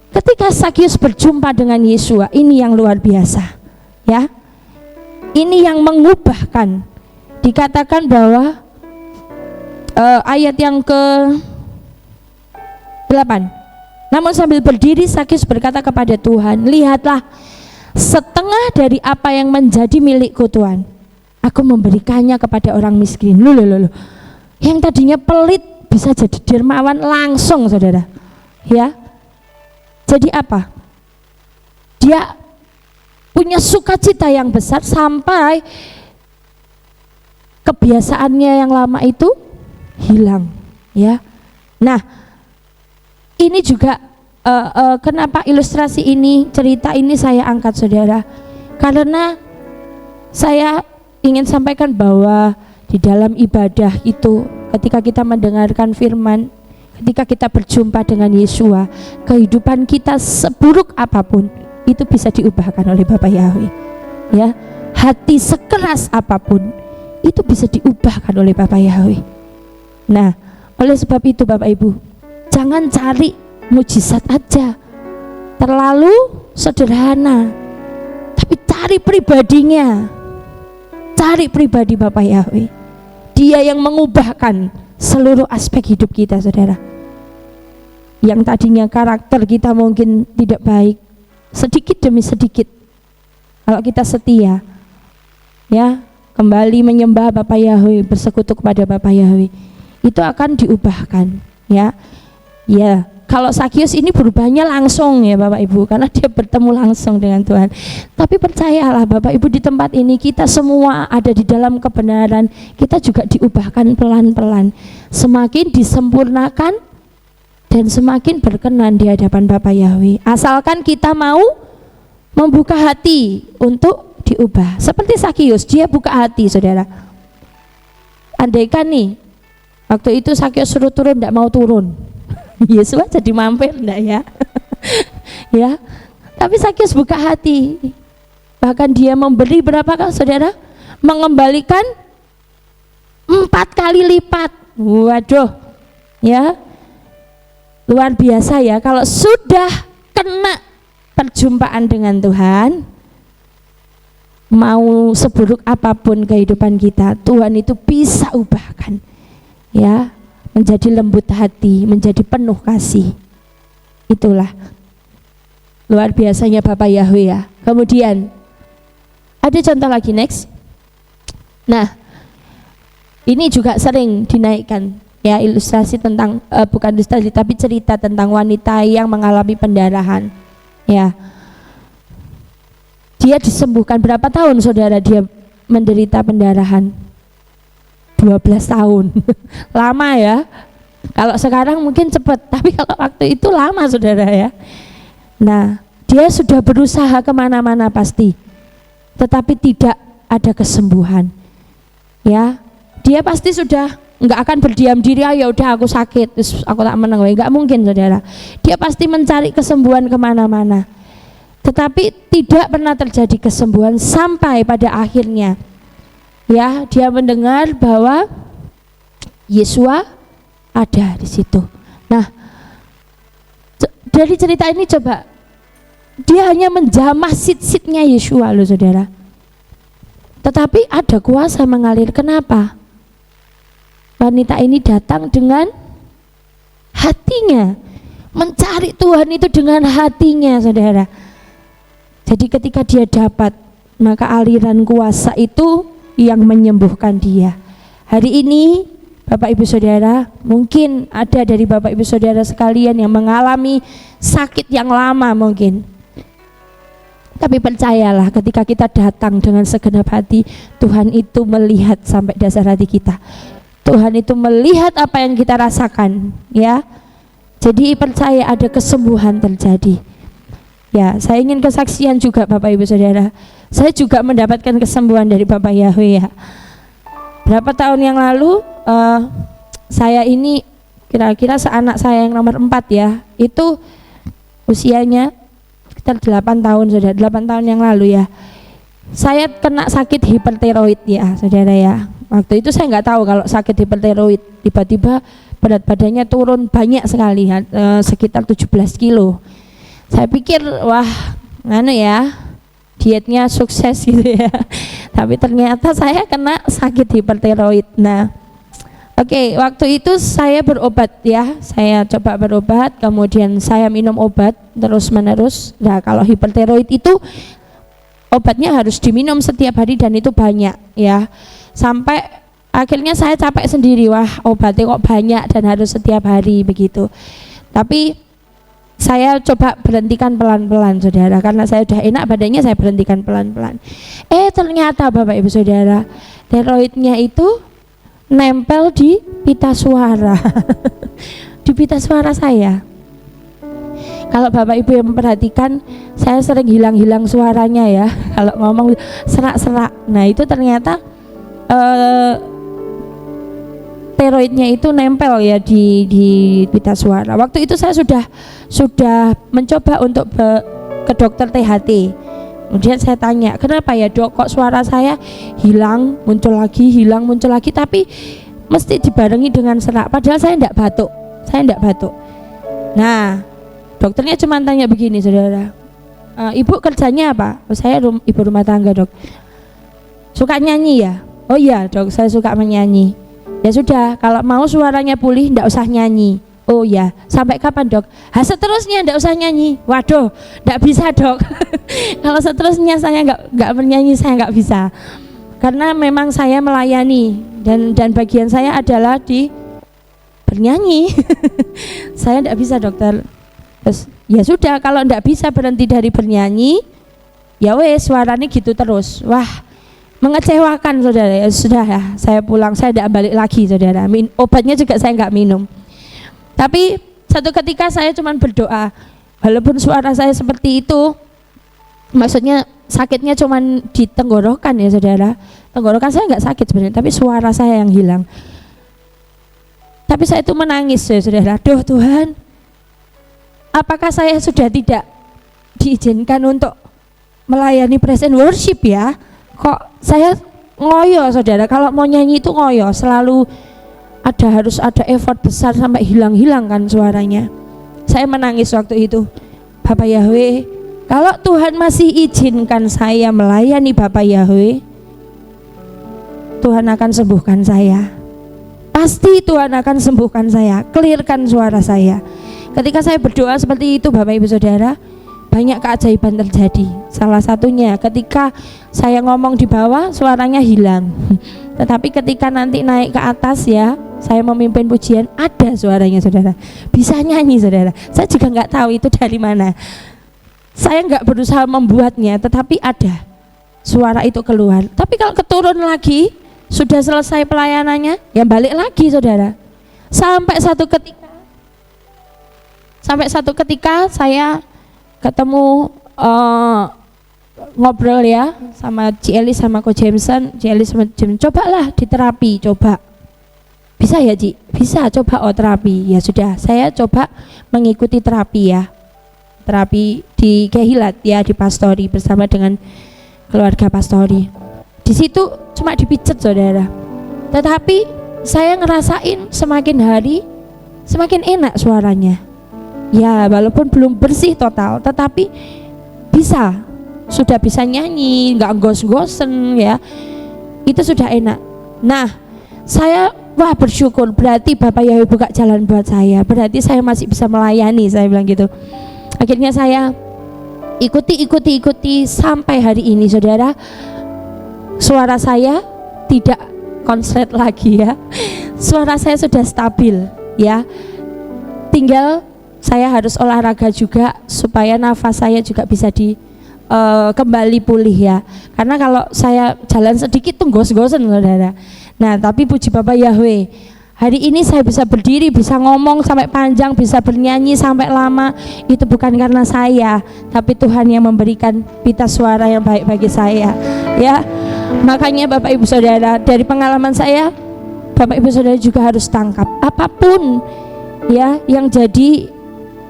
ketika Sakius berjumpa dengan Yesua, ini yang luar biasa ya, ini yang mengubahkan. Dikatakan bahwa ayat yang ke-8, namun sambil berdiri Sakius berkata kepada Tuhan, lihatlah, setengah dari apa yang menjadi milikku Tuhan, aku memberikannya kepada orang miskin. Loh. Yang tadinya pelit bisa jadi dermawan langsung saudara ya. Jadi apa? Dia punya sukacita yang besar sampai kebiasaannya yang lama itu hilang ya. Nah, ini juga kenapa ilustrasi ini, cerita ini saya angkat saudara, karena saya ingin sampaikan bahwa di dalam ibadah itu, ketika kita mendengarkan firman, ketika kita berjumpa dengan Yesua, kehidupan kita seburuk apapun itu bisa diubahkan oleh Bapak Yahweh ya. Hati sekeras apapun itu bisa diubahkan oleh Bapak Yahweh. Nah, oleh sebab itu Bapak Ibu, jangan cari mujizat aja, terlalu sederhana, tapi cari pribadinya. Cari pribadi Bapak Yahweh. Dia yang mengubahkan seluruh aspek hidup kita saudara. Yang tadinya karakter kita mungkin tidak baik, sedikit demi sedikit kalau kita setia, ya, kembali menyembah Bapa Yahweh, bersekutu kepada Bapa Yahweh, itu akan diubahkan, ya. Ya, kalau Sakius ini berubahnya langsung ya Bapak Ibu, karena dia bertemu langsung dengan Tuhan. Tapi percayalah Bapak Ibu, di tempat ini kita semua ada di dalam kebenaran, kita juga diubahkan pelan-pelan, semakin disempurnakan dan semakin berkenan di hadapan Bapa Yahweh. Asalkan kita mau membuka hati untuk diubah. Seperti Sakius, dia buka hati, saudara. Andaikan nih, waktu itu Sakius suruh turun, tidak mau turun, Yesus jadi mampir enggak ya? Ya, tapi Sakius buka hati. Bahkan dia memberi berapakah saudara? Mengembalikan 4 kali lipat. Waduh, ya, luar biasa ya. Kalau sudah kena perjumpaan dengan Tuhan, mau seburuk apapun kehidupan kita, Tuhan itu bisa ubahkan, ya, menjadi lembut hati, menjadi penuh kasih. Itulah luar biasanya Bapa Yahweh ya. Kemudian ada contoh lagi, next. Nah, ini juga sering dinaikkan ya, ilustrasi tentang bukan ilustrasi tapi cerita tentang wanita yang mengalami pendarahan. Ya, dia disembuhkan berapa tahun saudara dia menderita pendarahan? 12 tahun. Lama ya. Kalau sekarang mungkin cepat, tapi kalau waktu itu lama saudara ya. Nah, dia sudah berusaha kemana-mana pasti, tetapi tidak ada kesembuhan. Ya, dia pasti sudah nggak akan berdiam diri, ya udah aku sakit, terus aku tak menang, nggak mungkin saudara. Dia pasti mencari kesembuhan kemana-mana, tetapi tidak pernah terjadi kesembuhan sampai pada akhirnya. Ya, dia mendengar bahwa Yesua ada di situ. Nah, dari cerita ini coba, dia hanya menjamah sit-sitnya Yesua loh saudara, tetapi ada kuasa mengalir. Kenapa? Wanita ini datang dengan hatinya, mencari Tuhan itu dengan hatinya saudara. Jadi ketika dia dapat, maka aliran kuasa itu yang menyembuhkan dia. Hari ini Bapak Ibu Saudara, mungkin ada dari Bapak Ibu Saudara sekalian yang mengalami sakit yang lama mungkin. Tapi percayalah, ketika kita datang dengan segenap hati, Tuhan itu melihat sampai dasar hati kita. Tuhan itu melihat apa yang kita rasakan, ya. Jadi percaya ada kesembuhan terjadi. Ya, saya ingin kesaksian juga Bapak Ibu Saudara. Saya juga mendapatkan kesembuhan dari Bapak Yahweh ya. Berapa tahun yang lalu saya ini kira-kira seanak saya yang nomor 4 ya, itu usianya sekitar 8 tahun saudara, 8 tahun yang lalu ya. Saya kena sakit hipertiroid ya saudara ya. Waktu itu saya nggak tahu kalau sakit hipertiroid, tiba-tiba berat badannya turun banyak sekali ya, sekitar 17 kilo. Saya pikir wah nganu ya, dietnya sukses gitu ya. Tapi ternyata saya kena sakit hipertiroid. Nah, oke, waktu itu saya berobat ya, saya coba berobat, kemudian saya minum obat terus menerus. Nah, kalau hipertiroid itu obatnya harus diminum setiap hari dan itu banyak ya. Sampai akhirnya saya capek sendiri, wah obatnya kok banyak dan harus setiap hari begitu. Tapi saya coba berhentikan pelan-pelan saudara, karena saya udah enak badannya, saya berhentikan pelan-pelan. Ternyata Bapak Ibu Saudara, tiroidnya itu nempel di pita suara. Di pita suara saya. Kalau Bapak Ibu yang memperhatikan, saya sering hilang-hilang suaranya ya, kalau ngomong serak-serak. Nah itu ternyata tiroidnya itu nempel ya di pita suara. Waktu itu saya sudah mencoba untuk ke dokter THT. Kemudian saya tanya, kenapa ya dok, kok suara saya hilang muncul lagi, tapi mesti dibarengi dengan serak. Padahal saya enggak batuk. Nah, dokternya cuma tanya begini saudara, ibu kerjanya apa? Saya ibu rumah tangga dok. Suka nyanyi ya? Oh iya dok, saya suka menyanyi. Ya sudah, kalau mau suaranya pulih enggak usah nyanyi. Oh ya, sampai kapan dok? Seterusnya enggak usah nyanyi. Waduh, enggak bisa dok. Kalau seterusnya saya enggak bernyanyi, saya enggak bisa. Karena memang saya melayani dan bagian saya adalah di bernyanyi. Saya enggak bisa dokter. Terus ya sudah, kalau enggak bisa berhenti dari bernyanyi, ya wes suaranya gitu terus. Wah, mengecewakan saudara. Ya sudah ya, saya pulang, saya enggak balik lagi saudara. Obatnya juga saya enggak minum. Tapi satu ketika saya cuma berdoa, walaupun suara saya seperti itu, maksudnya sakitnya cuma di tenggorokan ya saudara. Tenggorokan saya enggak sakit sebenarnya, tapi suara saya yang hilang. Tapi saya itu menangis ya saudara. Duh Tuhan, apakah saya sudah tidak diizinkan untuk melayani praise and worship ya? Kok saya ngoyo saudara, kalau mau nyanyi itu ngoyo, selalu harus ada effort besar sampai hilang-hilang kan suaranya. Saya menangis waktu itu. Bapak Yahweh, kalau Tuhan masih izinkan saya melayani Bapak Yahweh, Tuhan akan sembuhkan saya. Pasti Tuhan akan sembuhkan saya, clearkan suara saya. Ketika saya berdoa seperti itu Bapak Ibu Saudara, banyak keajaiban terjadi. Salah satunya ketika saya ngomong di bawah suaranya hilang. Tetapi ketika nanti naik ke atas ya, saya memimpin pujian, ada suaranya saudara. Bisa nyanyi saudara. Saya juga nggak tahu itu dari mana. Saya nggak berusaha membuatnya, tetapi ada suara itu keluar. Tapi kalau keturun lagi, sudah selesai pelayanannya, ya balik lagi saudara. Sampai satu ketika saya ketemu ngobrol ya sama Ci sama Ko Jameson. Ci sama Jameson, cobalah diterapi, coba. Bisa ya Ci? Bisa, coba terapi. Ya sudah, saya coba mengikuti terapi ya. Terapi di Kehilat ya, di Pastori bersama dengan keluarga Pastori. Di situ cuma dipijet saudara. Tetapi saya ngerasain semakin hari semakin enak suaranya. Ya walaupun belum bersih total, tetapi sudah bisa nyanyi, nggak gos-gosen ya. Itu sudah enak. Nah, saya bersyukur, berarti Bapak Yahweh buka jalan buat saya, berarti saya masih bisa melayani, saya bilang gitu. Akhirnya saya ikuti sampai hari ini saudara. Suara saya tidak konslet lagi ya. Suara saya sudah stabil ya. Tinggal saya harus olahraga juga supaya nafas saya juga bisa kembali pulih ya. Karena kalau saya jalan sedikit tuh gos-gosen saudara. Nah tapi puji Bapak Yahweh, hari ini saya bisa berdiri, bisa ngomong sampai panjang, bisa bernyanyi sampai lama. Itu bukan karena saya, tapi Tuhan yang memberikan pita suara yang baik bagi saya ya. Makanya Bapak Ibu Saudara, dari pengalaman saya, Bapak Ibu Saudara juga harus tangkap apapun ya yang jadi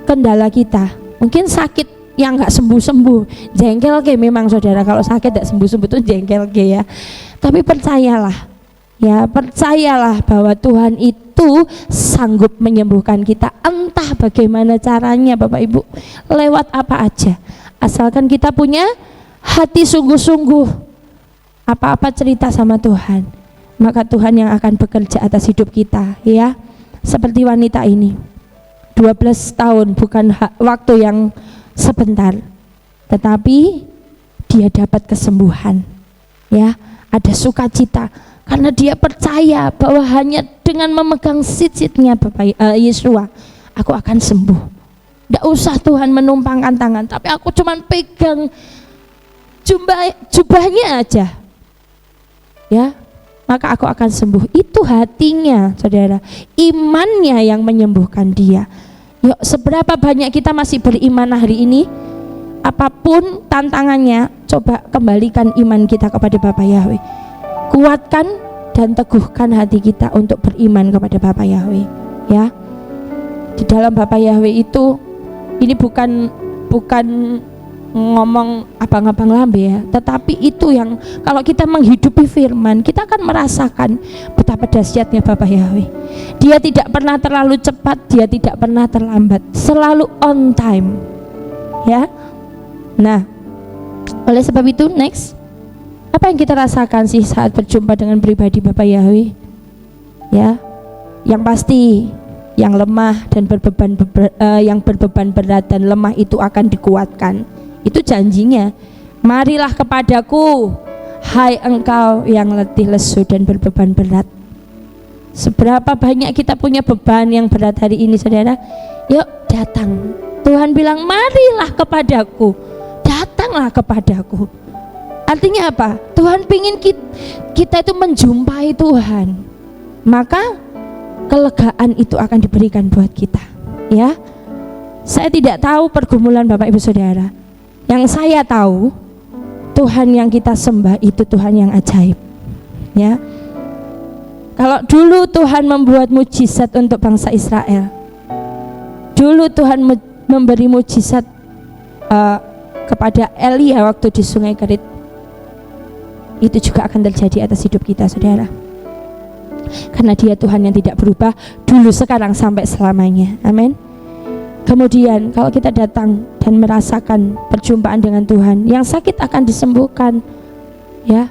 kendala kita. Mungkin sakit yang nggak sembuh-sembuh, jengkel ke memang saudara, kalau sakit nggak sembuh-sembuh itu jengkel ke ya. Tapi percayalah ya, percayalah bahwa Tuhan itu sanggup menyembuhkan kita, entah bagaimana caranya Bapak Ibu, lewat apa aja, asalkan kita punya hati sungguh-sungguh. Apa-apa cerita sama Tuhan, maka Tuhan yang akan bekerja atas hidup kita ya. Seperti wanita ini, 12 tahun bukan waktu yang sebentar, tetapi dia dapat kesembuhan ya, ada sukacita karena dia percaya bahwa hanya dengan memegang sitsitnya Bapak Yesua aku akan sembuh. Tidak usah Tuhan menumpangkan tangan, tapi aku cuma pegang jubahnya aja ya, maka aku akan sembuh. Itu hatinya saudara, imannya yang menyembuhkan dia. Yuk, seberapa banyak kita masih beriman hari ini? Apapun tantangannya, coba kembalikan iman kita kepada Bapak Yahweh. Kuatkan dan teguhkan hati kita untuk beriman kepada Bapak Yahweh ya. Di dalam Bapak Yahweh itu, ini bukan ngomong abang-abang lambe ya, tetapi itu yang kalau kita menghidupi firman, kita akan merasakan betapa dahsyatnya Bapak Yahweh. Dia tidak pernah terlalu cepat, dia tidak pernah terlambat, selalu on time ya. Nah, oleh sebab itu next, apa yang kita rasakan sih saat berjumpa dengan pribadi Bapak Yahweh ya? Yang pasti yang lemah dan yang berbeban berat dan lemah itu akan dikuatkan. Itu janjinya. Marilah kepadaku, hai engkau yang letih lesu dan berbeban berat. Seberapa banyak kita punya beban yang berat hari ini, saudara? Yuk datang. Tuhan bilang, marilah kepadaku, datanglah kepadaku. Artinya apa? Tuhan pingin kita itu menjumpai Tuhan. Maka kelegaan itu akan diberikan buat kita. Ya, saya tidak tahu pergumulan Bapak Ibu Saudara. Yang saya tahu, Tuhan yang kita sembah itu Tuhan yang ajaib. Ya, kalau dulu Tuhan membuat mujizat untuk bangsa Israel, dulu Tuhan memberi mujizat kepada Elia waktu di Sungai Kerit, itu juga akan terjadi atas hidup kita, saudara. Karena Dia Tuhan yang tidak berubah, dulu, sekarang, sampai selamanya. Amin. Kemudian kalau kita datang dan merasakan perjumpaan dengan Tuhan, yang sakit akan disembuhkan. Ya,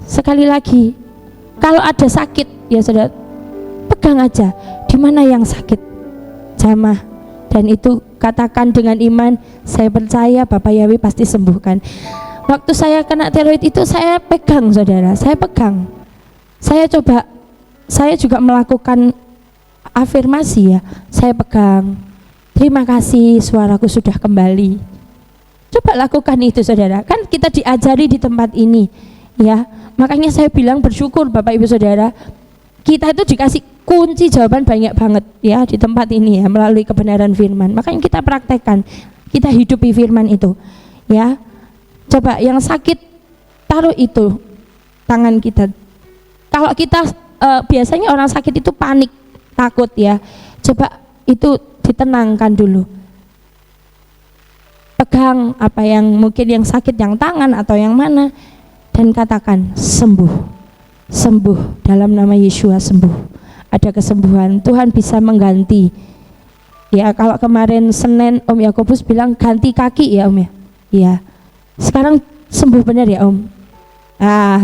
sekali lagi, kalau ada sakit, ya saudara, pegang aja di mana yang sakit, jamah, dan itu katakan dengan iman, saya percaya Bapak Yahweh pasti sembuhkan. Waktu saya kena tiroid itu saya pegang, saudara, saya pegang. Saya juga melakukan afirmasi, ya, saya pegang. Terima kasih, suaraku sudah kembali. Coba lakukan itu, saudara. Kan kita diajari di tempat ini, ya. Makanya saya bilang bersyukur Bapak Ibu Saudara, kita itu dikasih kunci jawaban banyak banget, ya, di tempat ini, ya, melalui kebenaran firman. Makanya kita praktekkan, kita hidupi firman itu, ya. Coba yang sakit, taruh itu tangan kita. Kalau kita biasanya orang sakit itu panik, takut, ya. Coba itu ditenangkan dulu. Pegang apa yang mungkin yang sakit, yang tangan atau yang mana, dan katakan sembuh, sembuh dalam nama Yesus, sembuh. Ada kesembuhan, Tuhan bisa mengganti. Ya, kalau kemarin Senin Om Yakobus bilang ganti kaki, ya Om, ya. Iya. Sekarang sembuh benar, ya Om.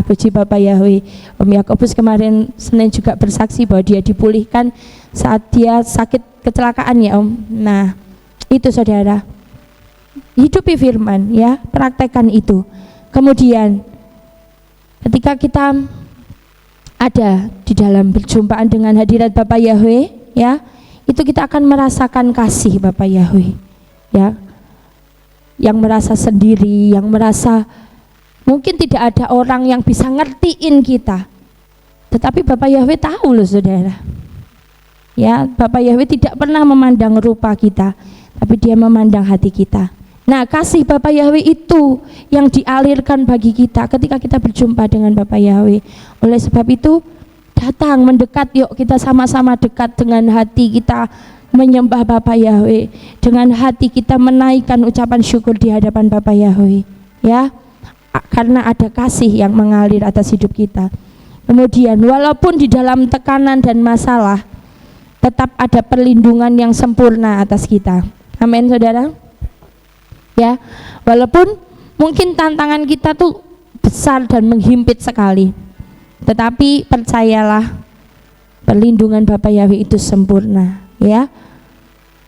Puji Bapak Yahweh. Om Yakobus kemarin Senin juga bersaksi bahwa dia dipulihkan saat dia sakit kecelakaan, ya Om. Nah, itu saudara, hidupi firman, ya, praktekkan itu. Kemudian ketika kita ada di dalam perjumpaan dengan hadirat Bapak Yahweh, ya, itu kita akan merasakan kasih Bapak Yahweh, ya. Yang merasa sendiri, yang merasa mungkin tidak ada orang yang bisa ngertiin kita, tetapi Bapak Yahweh tahu loh, saudara. Ya, Bapak Yahweh tidak pernah memandang rupa kita, tapi Dia memandang hati kita. Nah, kasih Bapak Yahweh itu yang dialirkan bagi kita ketika kita berjumpa dengan Bapak Yahweh. Oleh sebab itu, datang mendekat, yuk kita sama-sama dekat dengan hati kita menyembah Bapak Yahweh, dengan hati kita menaikkan ucapan syukur di hadapan Bapak Yahweh, ya, karena ada kasih yang mengalir atas hidup kita. Kemudian walaupun di dalam tekanan dan masalah, tetap ada perlindungan yang sempurna atas kita. Amin, saudara. Ya, walaupun mungkin tantangan kita tuh besar dan menghimpit sekali, tetapi percayalah, perlindungan Bapak Yahweh itu sempurna, ya.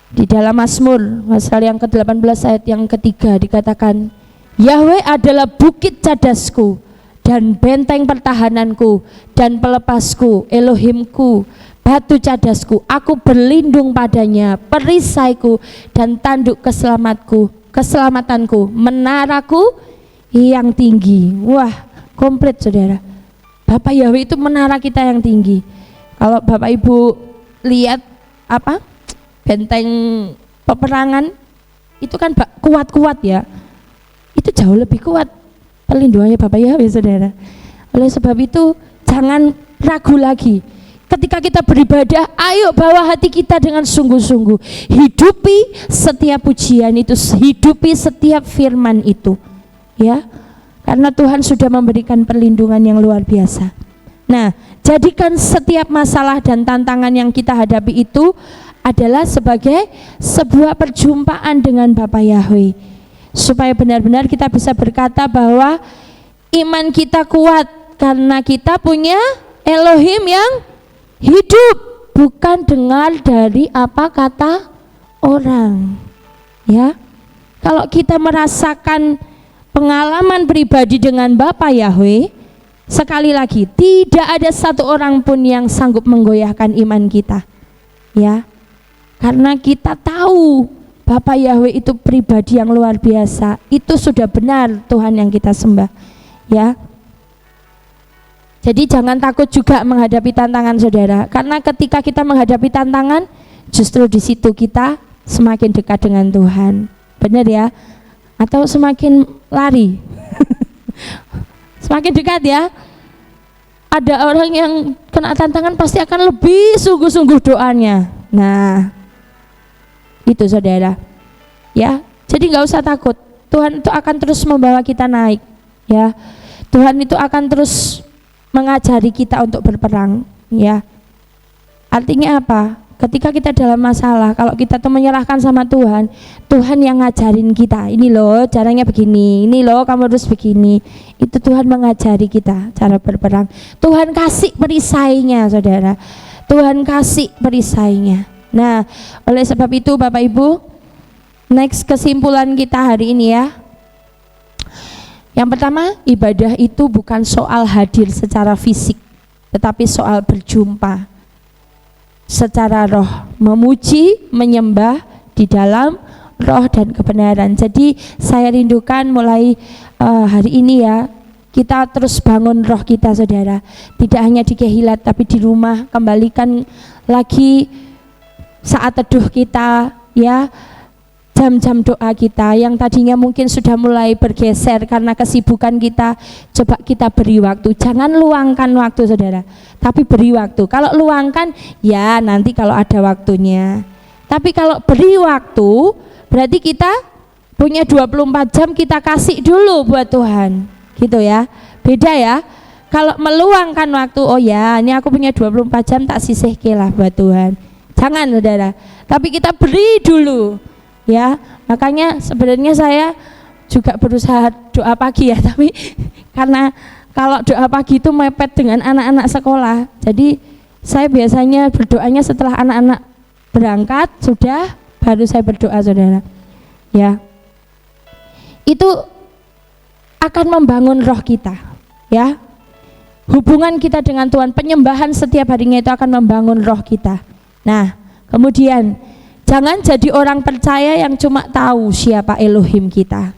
Di dalam Mazmur pasal yang ke-18 ayat yang ketiga dikatakan, Yahweh adalah bukit cadasku dan benteng pertahananku dan pelepasku, Elohimku, batu cadasku, aku berlindung padanya, perisaiku dan tanduk keselamatanku, menaraku yang tinggi. Wah, komplit, saudara. Bapak Yahweh itu menara kita yang tinggi. Kalau Bapak Ibu lihat benteng peperangan itu kan kuat-kuat, ya. Itu jauh lebih kuat perlindungannya Bapak Yahweh, saudara. Oleh sebab itu jangan ragu lagi. Ketika kita beribadah, ayo bawa hati kita dengan sungguh-sungguh. Hidupi setiap pujian itu, hidupi setiap firman itu, ya. Karena Tuhan sudah memberikan perlindungan yang luar biasa. Nah, jadikan setiap masalah dan tantangan yang kita hadapi itu adalah sebagai sebuah perjumpaan dengan Bapak Yahweh, supaya benar-benar kita bisa berkata bahwa iman kita kuat karena kita punya Elohim yang hidup. bukan dengar dari apa kata orang. Ya, kalau kita merasakan pengalaman pribadi dengan Bapa Yahweh, sekali lagi tidak ada satu orang pun yang sanggup menggoyahkan iman kita. Ya, karena kita tahu Bapa Yahweh itu pribadi yang luar biasa. Itu sudah benar Tuhan yang kita sembah. Ya, jadi jangan takut juga menghadapi tantangan saudara, karena ketika kita menghadapi tantangan, justru di situ kita semakin dekat dengan Tuhan. Benar ya? Atau semakin lari? Semakin dekat ya. Ada orang yang kena tantangan pasti akan lebih sungguh-sungguh doanya. Nah, itu saudara. Ya, jadi nggak usah takut. Tuhan itu akan terus membawa kita naik. Ya, Tuhan itu akan terus mengajari kita untuk berperang, ya. Artinya apa? Ketika kita dalam masalah, kalau kita tuh menyerahkan sama Tuhan, Tuhan yang ngajarin kita, ini loh caranya begini, ini loh kamu harus begini. Itu Tuhan mengajari kita cara berperang. Tuhan kasih perisainya, saudara. Tuhan kasih perisainya. Nah, oleh sebab itu Bapak Ibu, next kesimpulan kita hari ini ya. Yang pertama, ibadah itu bukan soal hadir secara fisik, tetapi soal berjumpa secara roh, memuji, menyembah di dalam roh dan kebenaran. Jadi saya rindukan mulai hari ini ya, kita terus bangun roh kita saudara, tidak hanya di Kehilat tapi di rumah. Kembalikan lagi saat teduh kita ya, jam-jam doa kita yang tadinya mungkin sudah mulai bergeser karena kesibukan kita. Coba kita beri waktu, jangan luangkan waktu saudara, tapi beri waktu. Kalau luangkan ya nanti kalau ada waktunya, tapi kalau beri waktu berarti kita punya 24 jam kita kasih dulu buat Tuhan, gitu ya. Beda ya, kalau meluangkan waktu, oh ya ini aku punya 24 jam tak sisihkelah buat Tuhan. Jangan saudara, tapi kita beri dulu. Ya, makanya sebenarnya saya juga berusaha doa pagi ya, tapi karena kalau doa pagi itu mepet dengan anak-anak sekolah, jadi saya biasanya berdoanya setelah anak-anak berangkat sudah baru saya berdoa saudara. Ya, itu akan membangun roh kita. Ya, hubungan kita dengan Tuhan, penyembahan setiap harinya itu akan membangun roh kita. Nah, kemudian jangan jadi orang percaya yang cuma tahu siapa Elohim kita.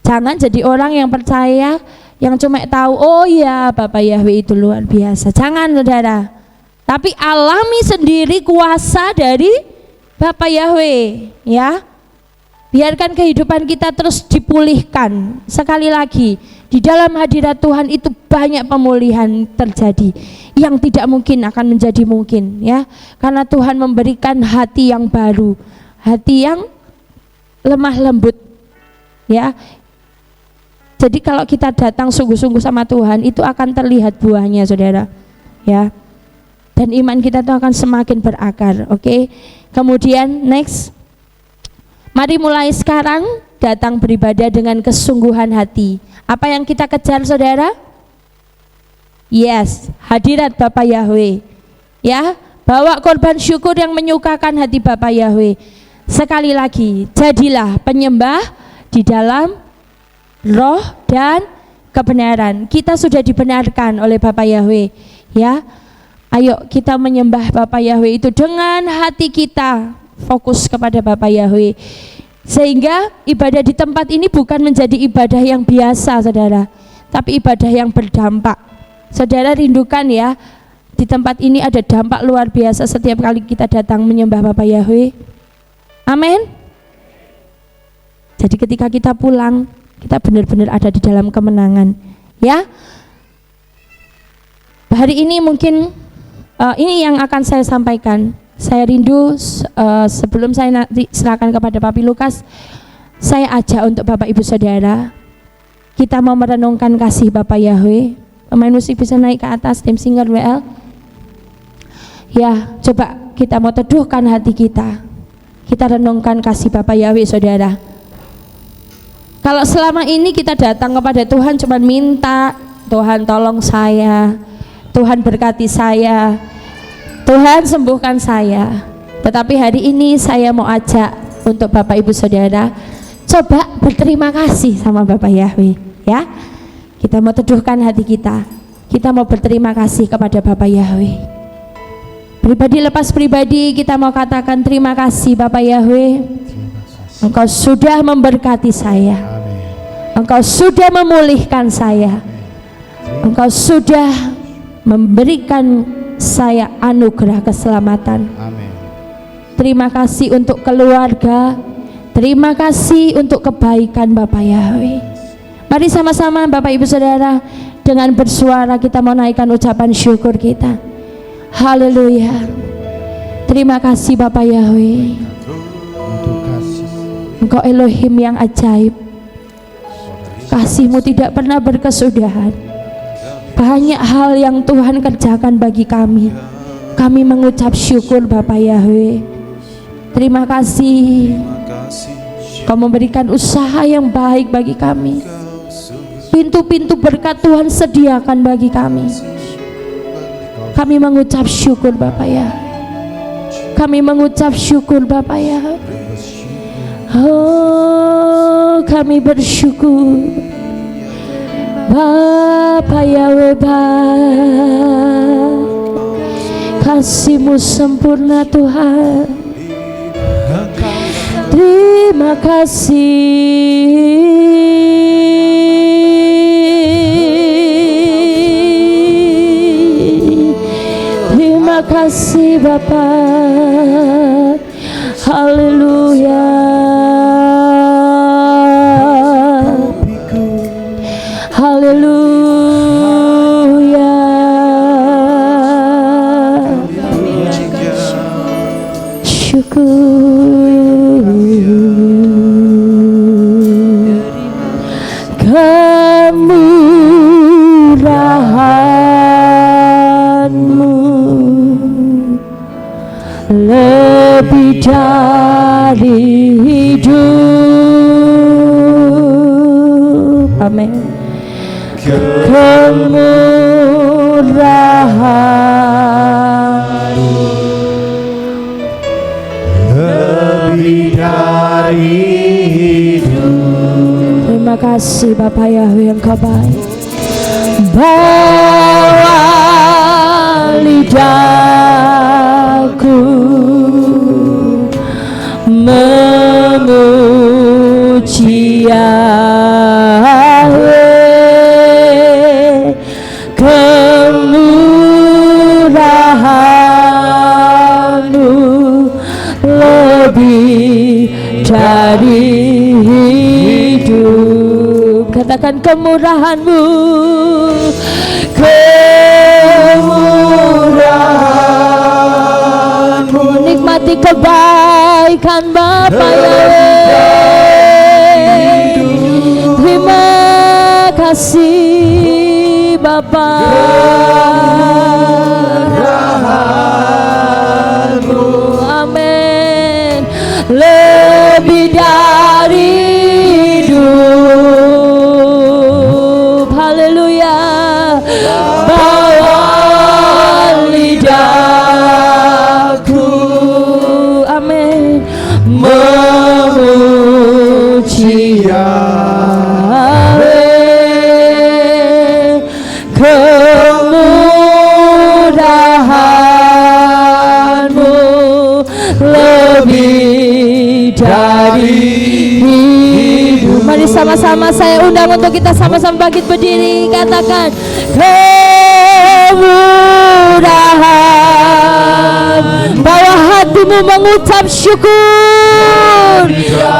Jangan jadi orang yang percaya yang cuma tahu, oh ya Bapa Yahweh itu luar biasa. Jangan saudara. Tapi alami sendiri kuasa dari Bapa Yahweh, ya. Biarkan kehidupan kita terus dipulihkan. Sekali lagi, di dalam hadirat Tuhan itu banyak pemulihan terjadi yang tidak mungkin akan menjadi mungkin, ya. Karena Tuhan memberikan hati yang baru, hati yang lemah lembut, ya. Jadi kalau kita datang sungguh-sungguh sama Tuhan, itu akan terlihat buahnya, saudara, ya. Dan iman kita itu akan semakin berakar, oke. Kemudian next, mari mulai sekarang datang beribadah dengan kesungguhan hati. Apa yang kita kejar saudara? Yes, hadirat Bapa Yahweh. Ya, bawa korban syukur yang menyukakan hati Bapa Yahweh. Sekali lagi, jadilah penyembah di dalam roh dan kebenaran. Kita sudah dibenarkan oleh Bapa Yahweh. Ya, ayo kita menyembah Bapa Yahweh itu dengan hati kita, fokus kepada Bapa Yahweh. Sehingga ibadah di tempat ini bukan menjadi ibadah yang biasa saudara, tapi ibadah yang berdampak. Saudara rindukan ya, di tempat ini ada dampak luar biasa setiap kali kita datang menyembah Bapa Yahweh. Amin. Jadi ketika kita pulang, kita benar-benar ada di dalam kemenangan, ya. Hari ini mungkin ini yang akan saya sampaikan. Saya rindu sebelum saya nanti serahkan kepada Papi Lukas, saya ajak untuk Bapak Ibu Saudara, kita mau merenungkan kasih Bapa Yahweh. Pemain musik bisa naik ke atas, tim singer WL. Ya, coba kita mau teduhkan hati kita. Kita renungkan kasih Bapa Yahweh saudara. Kalau selama ini kita datang kepada Tuhan cuma minta, Tuhan tolong saya, Tuhan berkati saya, Tuhan sembuhkan saya. Tetapi hari ini saya mau ajak untuk Bapak Ibu Saudara coba berterima kasih sama Bapak Yahweh, ya. Kita mau teduhkan hati kita. Kita mau berterima kasih kepada Bapak Yahweh. Pribadi lepas pribadi kita mau katakan terima kasih Bapak Yahweh. Engkau sudah memberkati saya. Engkau sudah memulihkan saya. Engkau sudah memberikan saya anugerah keselamatan. Terima kasih untuk keluarga. Terima kasih untuk kebaikan Bapak Yahweh. Mari sama-sama Bapak Ibu Saudara dengan bersuara kita mau naikkan ucapan syukur kita. Haleluya. Terima kasih Bapak Yahweh. Engkau Elohim yang ajaib. Kasih-Mu tidak pernah berkesudahan. Banyak hal yang Tuhan kerjakan bagi kami. Kami mengucap syukur Bapak Yahweh. Terima kasih. Kau memberikan usaha yang baik bagi kami. Pintu-pintu berkat Tuhan sediakan bagi kami. Kami mengucap syukur Bapak Yahweh. Kami mengucap syukur Bapak Yahweh. Oh, kami bersyukur Bapak Yahweh. Kasih-Mu sempurna Tuhan. Terima kasih. Terima kasih Bapa. Haleluya. Haleluya. Syukur. Kemurahan-Mu lebih dari hidup. Amin. Kemurahan-Mu lebih dari hidup. Terima kasih Bapak Yahweh, Engkau baik. Bawa lidahku memuji Yahweh. Kemurahan-Mu lebih dari hidup. Katakan kemurahan-Mu. Kemurahan-Mu. Nikmati kebaikan Bapa Yahweh. Terima kasih Bapa. Kemurahan-Mu. Amin. Lebih dari hidup. Haleluya. Bawa lidahku, amin, memuji Yahweh. Kemurahan-Mu lebih dari hidup. Mari sama-sama saya undang untuk kita sama-sama bangkit berdiri. Katakan kemurahan. Bawa hatimu mengucap syukur.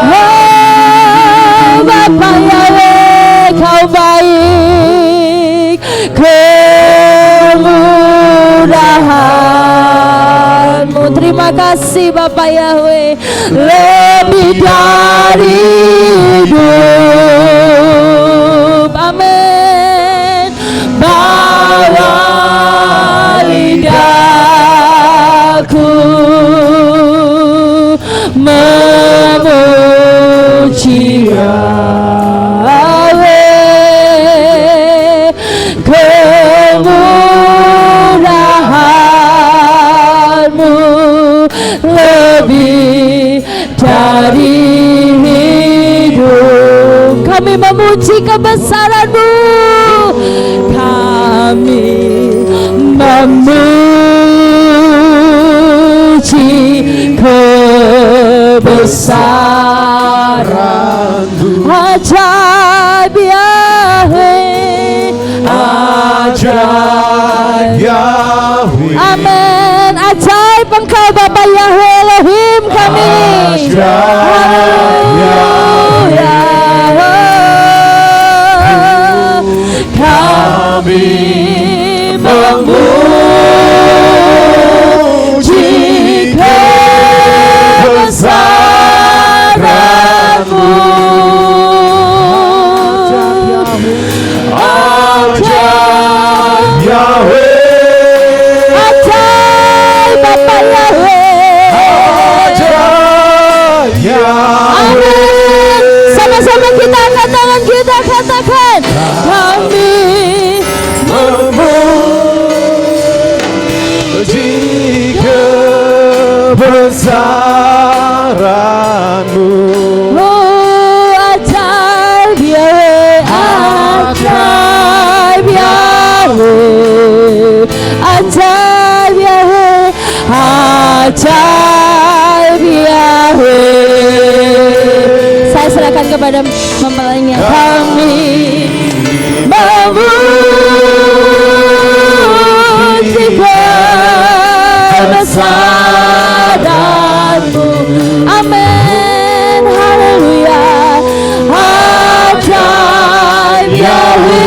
Oh Bapa Yahweh, Kau baik. Kemurahan-Mu. Terima kasih Bapa Yahweh. Lebih dari hidup. Amin. Bawa lidahku memuji Yahweh. Kemurahan memuji kebesaran-Mu, kami memuji kebesaran-Mu. Ajaib Yahweh, ajaib Yahweh. Amin. Ajaib Engkau Bapa Yahweh Elohim kami. Haleluya. Kami memuji kebesaran-Mu. Ajaib Yahweh, ajaib Bapa Yahweh, ajaib Yahweh. Amin. Sama-sama kita angkat tangan kita katakan, kami memuji kebesaran-Mu. oh ajaib Yahweh, ajaib Yahweh, ajaib Yahweh, ajaib Yahweh. Saya serahkan kepada mempelainya. Kami memuji kebesaran-Mu. Amin. Haleluya. Ajaib Yahweh,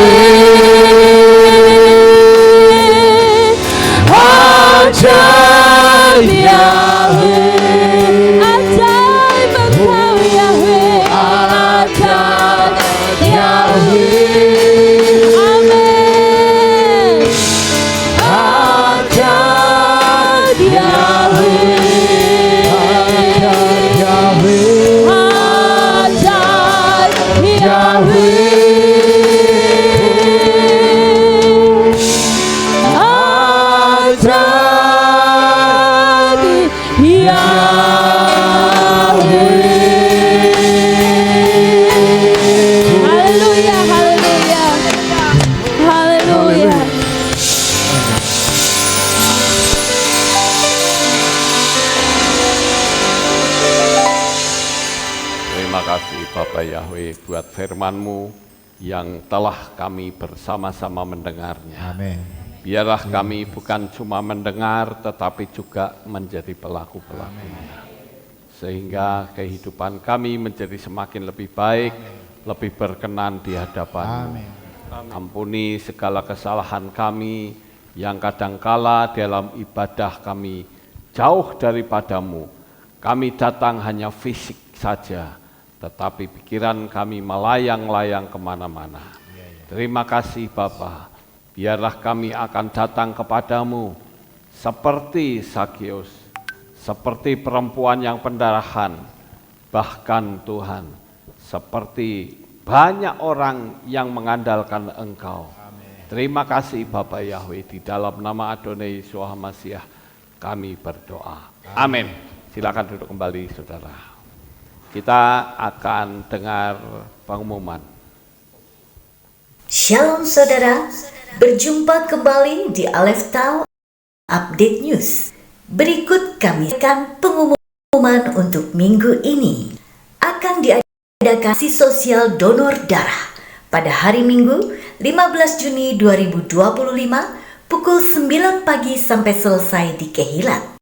ajaib Yahweh, ajaib Engkau Yahweh, ajaib Yahweh. Amin. Ajaib Yahweh, ajaib Yahweh, ajaib Yahweh, ajaib Yahweh. Haleluya, haleluya, haleluya. Terima kasih Bapak Yahweh buat firman-Mu yang telah kami bersama-sama mendengarnya. Amin. Biarlah kami bukan cuma mendengar tetapi juga menjadi pelaku-pelakunya. Sehingga kehidupan kami menjadi semakin lebih baik, lebih berkenan di hadapan-Mu. Ampuni segala kesalahan kami yang kadangkala dalam ibadah kami jauh daripada-Mu. Kami datang hanya fisik saja, tetapi pikiran kami melayang-layang kemana-mana. Terima kasih Bapa, biarlah kami akan datang kepadamu seperti Zakeus, seperti perempuan yang pendarahan, bahkan Tuhan, seperti banyak orang yang mengandalkan Engkau. Terima kasih Bapak Yahweh, di dalam nama Adonai Yeshua Hamasyah kami berdoa. Amin. Silakan duduk kembali saudara. Kita akan dengar pengumuman. Shalom saudara, berjumpa kembali di Aleph Tau Update News. Berikut kami akan pengumuman untuk minggu ini. Akan diadakan aksi sosial donor darah pada hari Minggu 15 Juni 2025 pukul 9 pagi sampai selesai di Kehilat.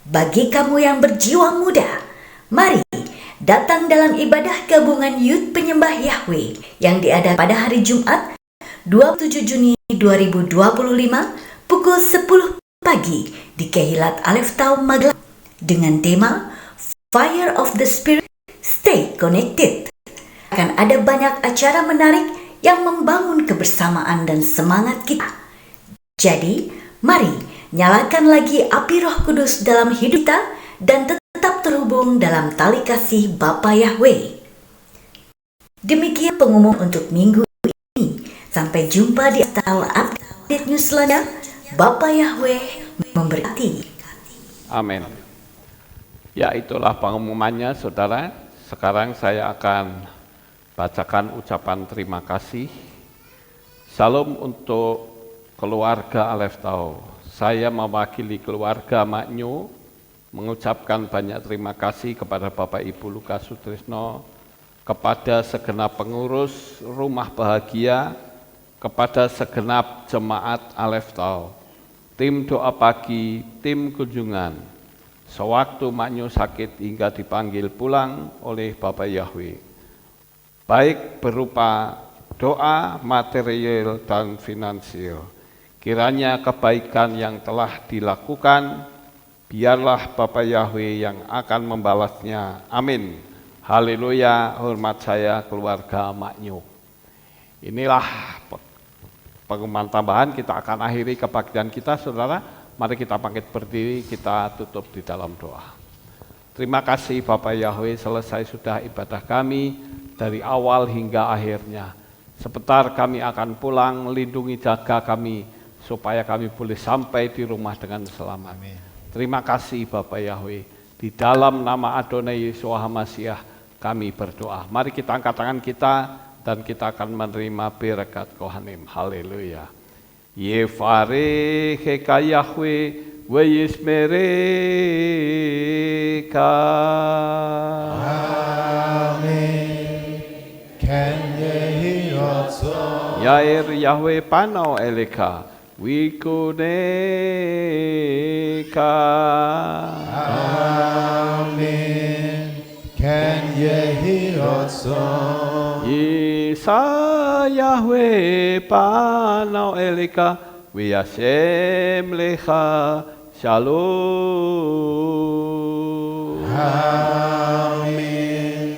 Bagi kamu yang berjiwa muda, mari datang dalam ibadah gabungan Youth Penyembah Yahweh yang diadakan pada hari Jumat 27 Juni 2025 pukul 10 pagi di Kehilat Aleph Tau Magelang dengan tema Fire of the Spirit, Stay Connected. Akan ada banyak acara menarik yang membangun kebersamaan dan semangat kita. Jadi, mari nyalakan lagi api Roh Kudus dalam hidup kita dan tetap terhubung dalam tali kasih Bapa Yahweh. Demikian pengumuman untuk minggu ini. Sampai jumpa di Update News selanjutnya. Bapa Yahweh memberkati. Amin. Ya, itulah pengumumannya saudara. Sekarang saya akan bacakan ucapan terima kasih. Salam untuk keluarga Alef Tau. Saya mewakili keluarga Maknyo mengucapkan banyak terima kasih kepada Bapak Ibu Lukas Sutrisno, kepada segenap pengurus Rumah Bahagia, kepada segenap jemaat Alef Tau, tim doa pagi, tim kunjungan, sewaktu Maknyo sakit hingga dipanggil pulang oleh Bapak Yahweh, baik berupa doa, material, dan finansial. Kiranya kebaikan yang telah dilakukan, biarlah Bapak Yahweh yang akan membalasnya. Amin. Haleluya, hormat saya keluarga Maknyo. Inilah pengumuman tambahan, kita akan akhiri kebaktian kita, saudara. Mari kita bangkit berdiri, kita tutup di dalam doa. Terima kasih Bapak Yahweh, selesai sudah ibadah kami dari awal hingga akhirnya. Sebentar kami akan pulang, lindungi jaga kami, supaya kami boleh sampai di rumah dengan selamat. Amin. Terima kasih Bapak Yahweh, di dalam nama Adonai Yeshua HaMashiach kami berdoa. Mari kita angkat tangan kita, dan kita akan menerima berkat Kohanim. Haleluya. Yefare heka Yahweh ve yismereka. Amen. Ken yehi otso. Yair Yahweh panau eleka wikuneka. Amen. Ken yehi otso. Isa Yahweh panau elika wiyashem lecha shalom. Amen.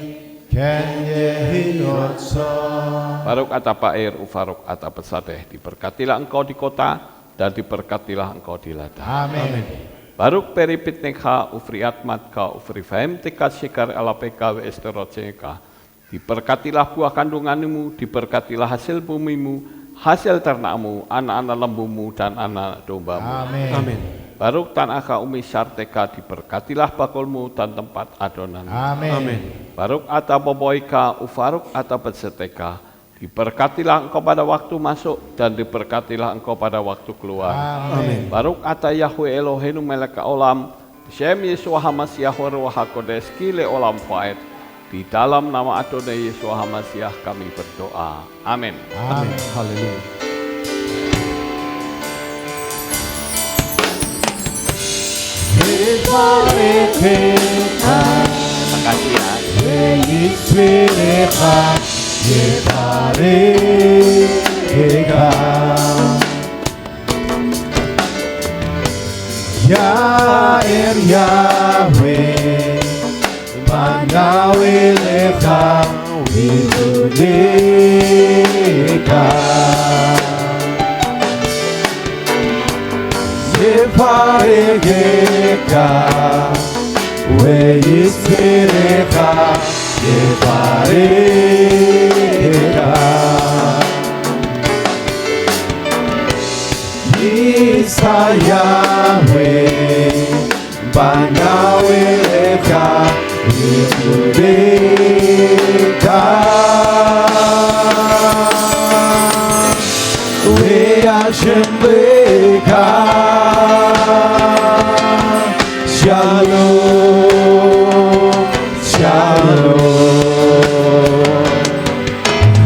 Ken yehi otso. Baruk atapa air ufaruk atapa sadeh, diberkatilah engkau di kota dan diberkatilah engkau di ladang. Amin. Baruk peripit nekha ufri atmat ka ufri fahem teka shikar alapeka we esteroceka. Diberkatilah buah kandunganmu, diberkatilah hasil bumimu, hasil ternakmu, anak-anak lembumu dan anak dombamu. Amin. Amin. Baruk tanaka umi syarteka, diberkatilah bakulmu dan tempat adonan. Amin. Baruk ata boboika ufaruk ata betseteka, diberkatilah engkau pada waktu masuk dan diberkatilah engkau pada waktu keluar. Amin. Baruk ata Yahweh Eloheinu melek olam, Shem Yeshua HaMashiach wa Ruach HaKodesh kile olam faed. Di dalam nama Adonai Yeshua HaMashiach kami berdoa. Amin. Amin. Haleluya. Terima kasih ya. Yair Yahweh Manawi lecha vidudeka Yeparegeka Weisperecha Yeparegeka Isa Yahweh Manawi lecha vidudeka Hashem Beka Shalom Shalom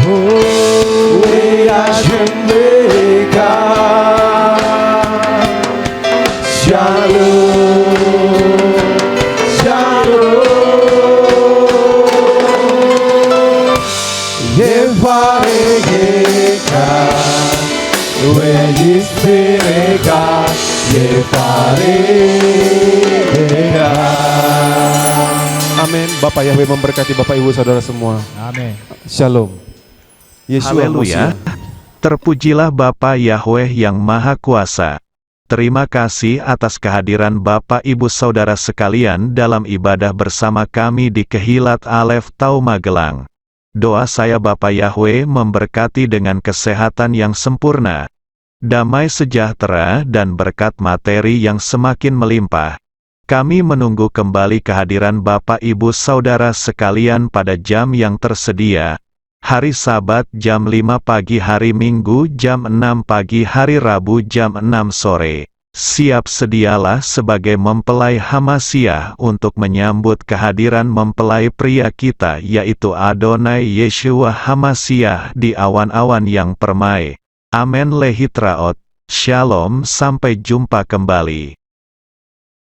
Oh Hashem Beka Shalom Shalom Yevaregeka Weispereka Yevaregeka. Amin. Bapak Yahweh memberkati Bapak Ibu Saudara semua. Amin. Shalom. Yeshua Haleluya. Terpujilah Bapa Yahweh yang Maha Kuasa. Terima kasih atas kehadiran Bapak Ibu Saudara sekalian dalam ibadah bersama kami di Kehilat Alef Tau Magelang. Doa saya Bapa Yahweh memberkati dengan kesehatan yang sempurna, damai sejahtera dan berkat materi yang semakin melimpah. Kami menunggu kembali kehadiran Bapak Ibu Saudara sekalian pada jam yang tersedia. Hari Sabat jam 5 pagi, hari Minggu jam 6 pagi, hari Rabu jam 6 sore. Siap sedialah sebagai mempelai Hamasiah untuk menyambut kehadiran mempelai pria kita, yaitu Adonai Yeshua Hamasiah di awan-awan yang permai. Amen. Lehitraot. Shalom, sampai jumpa kembali.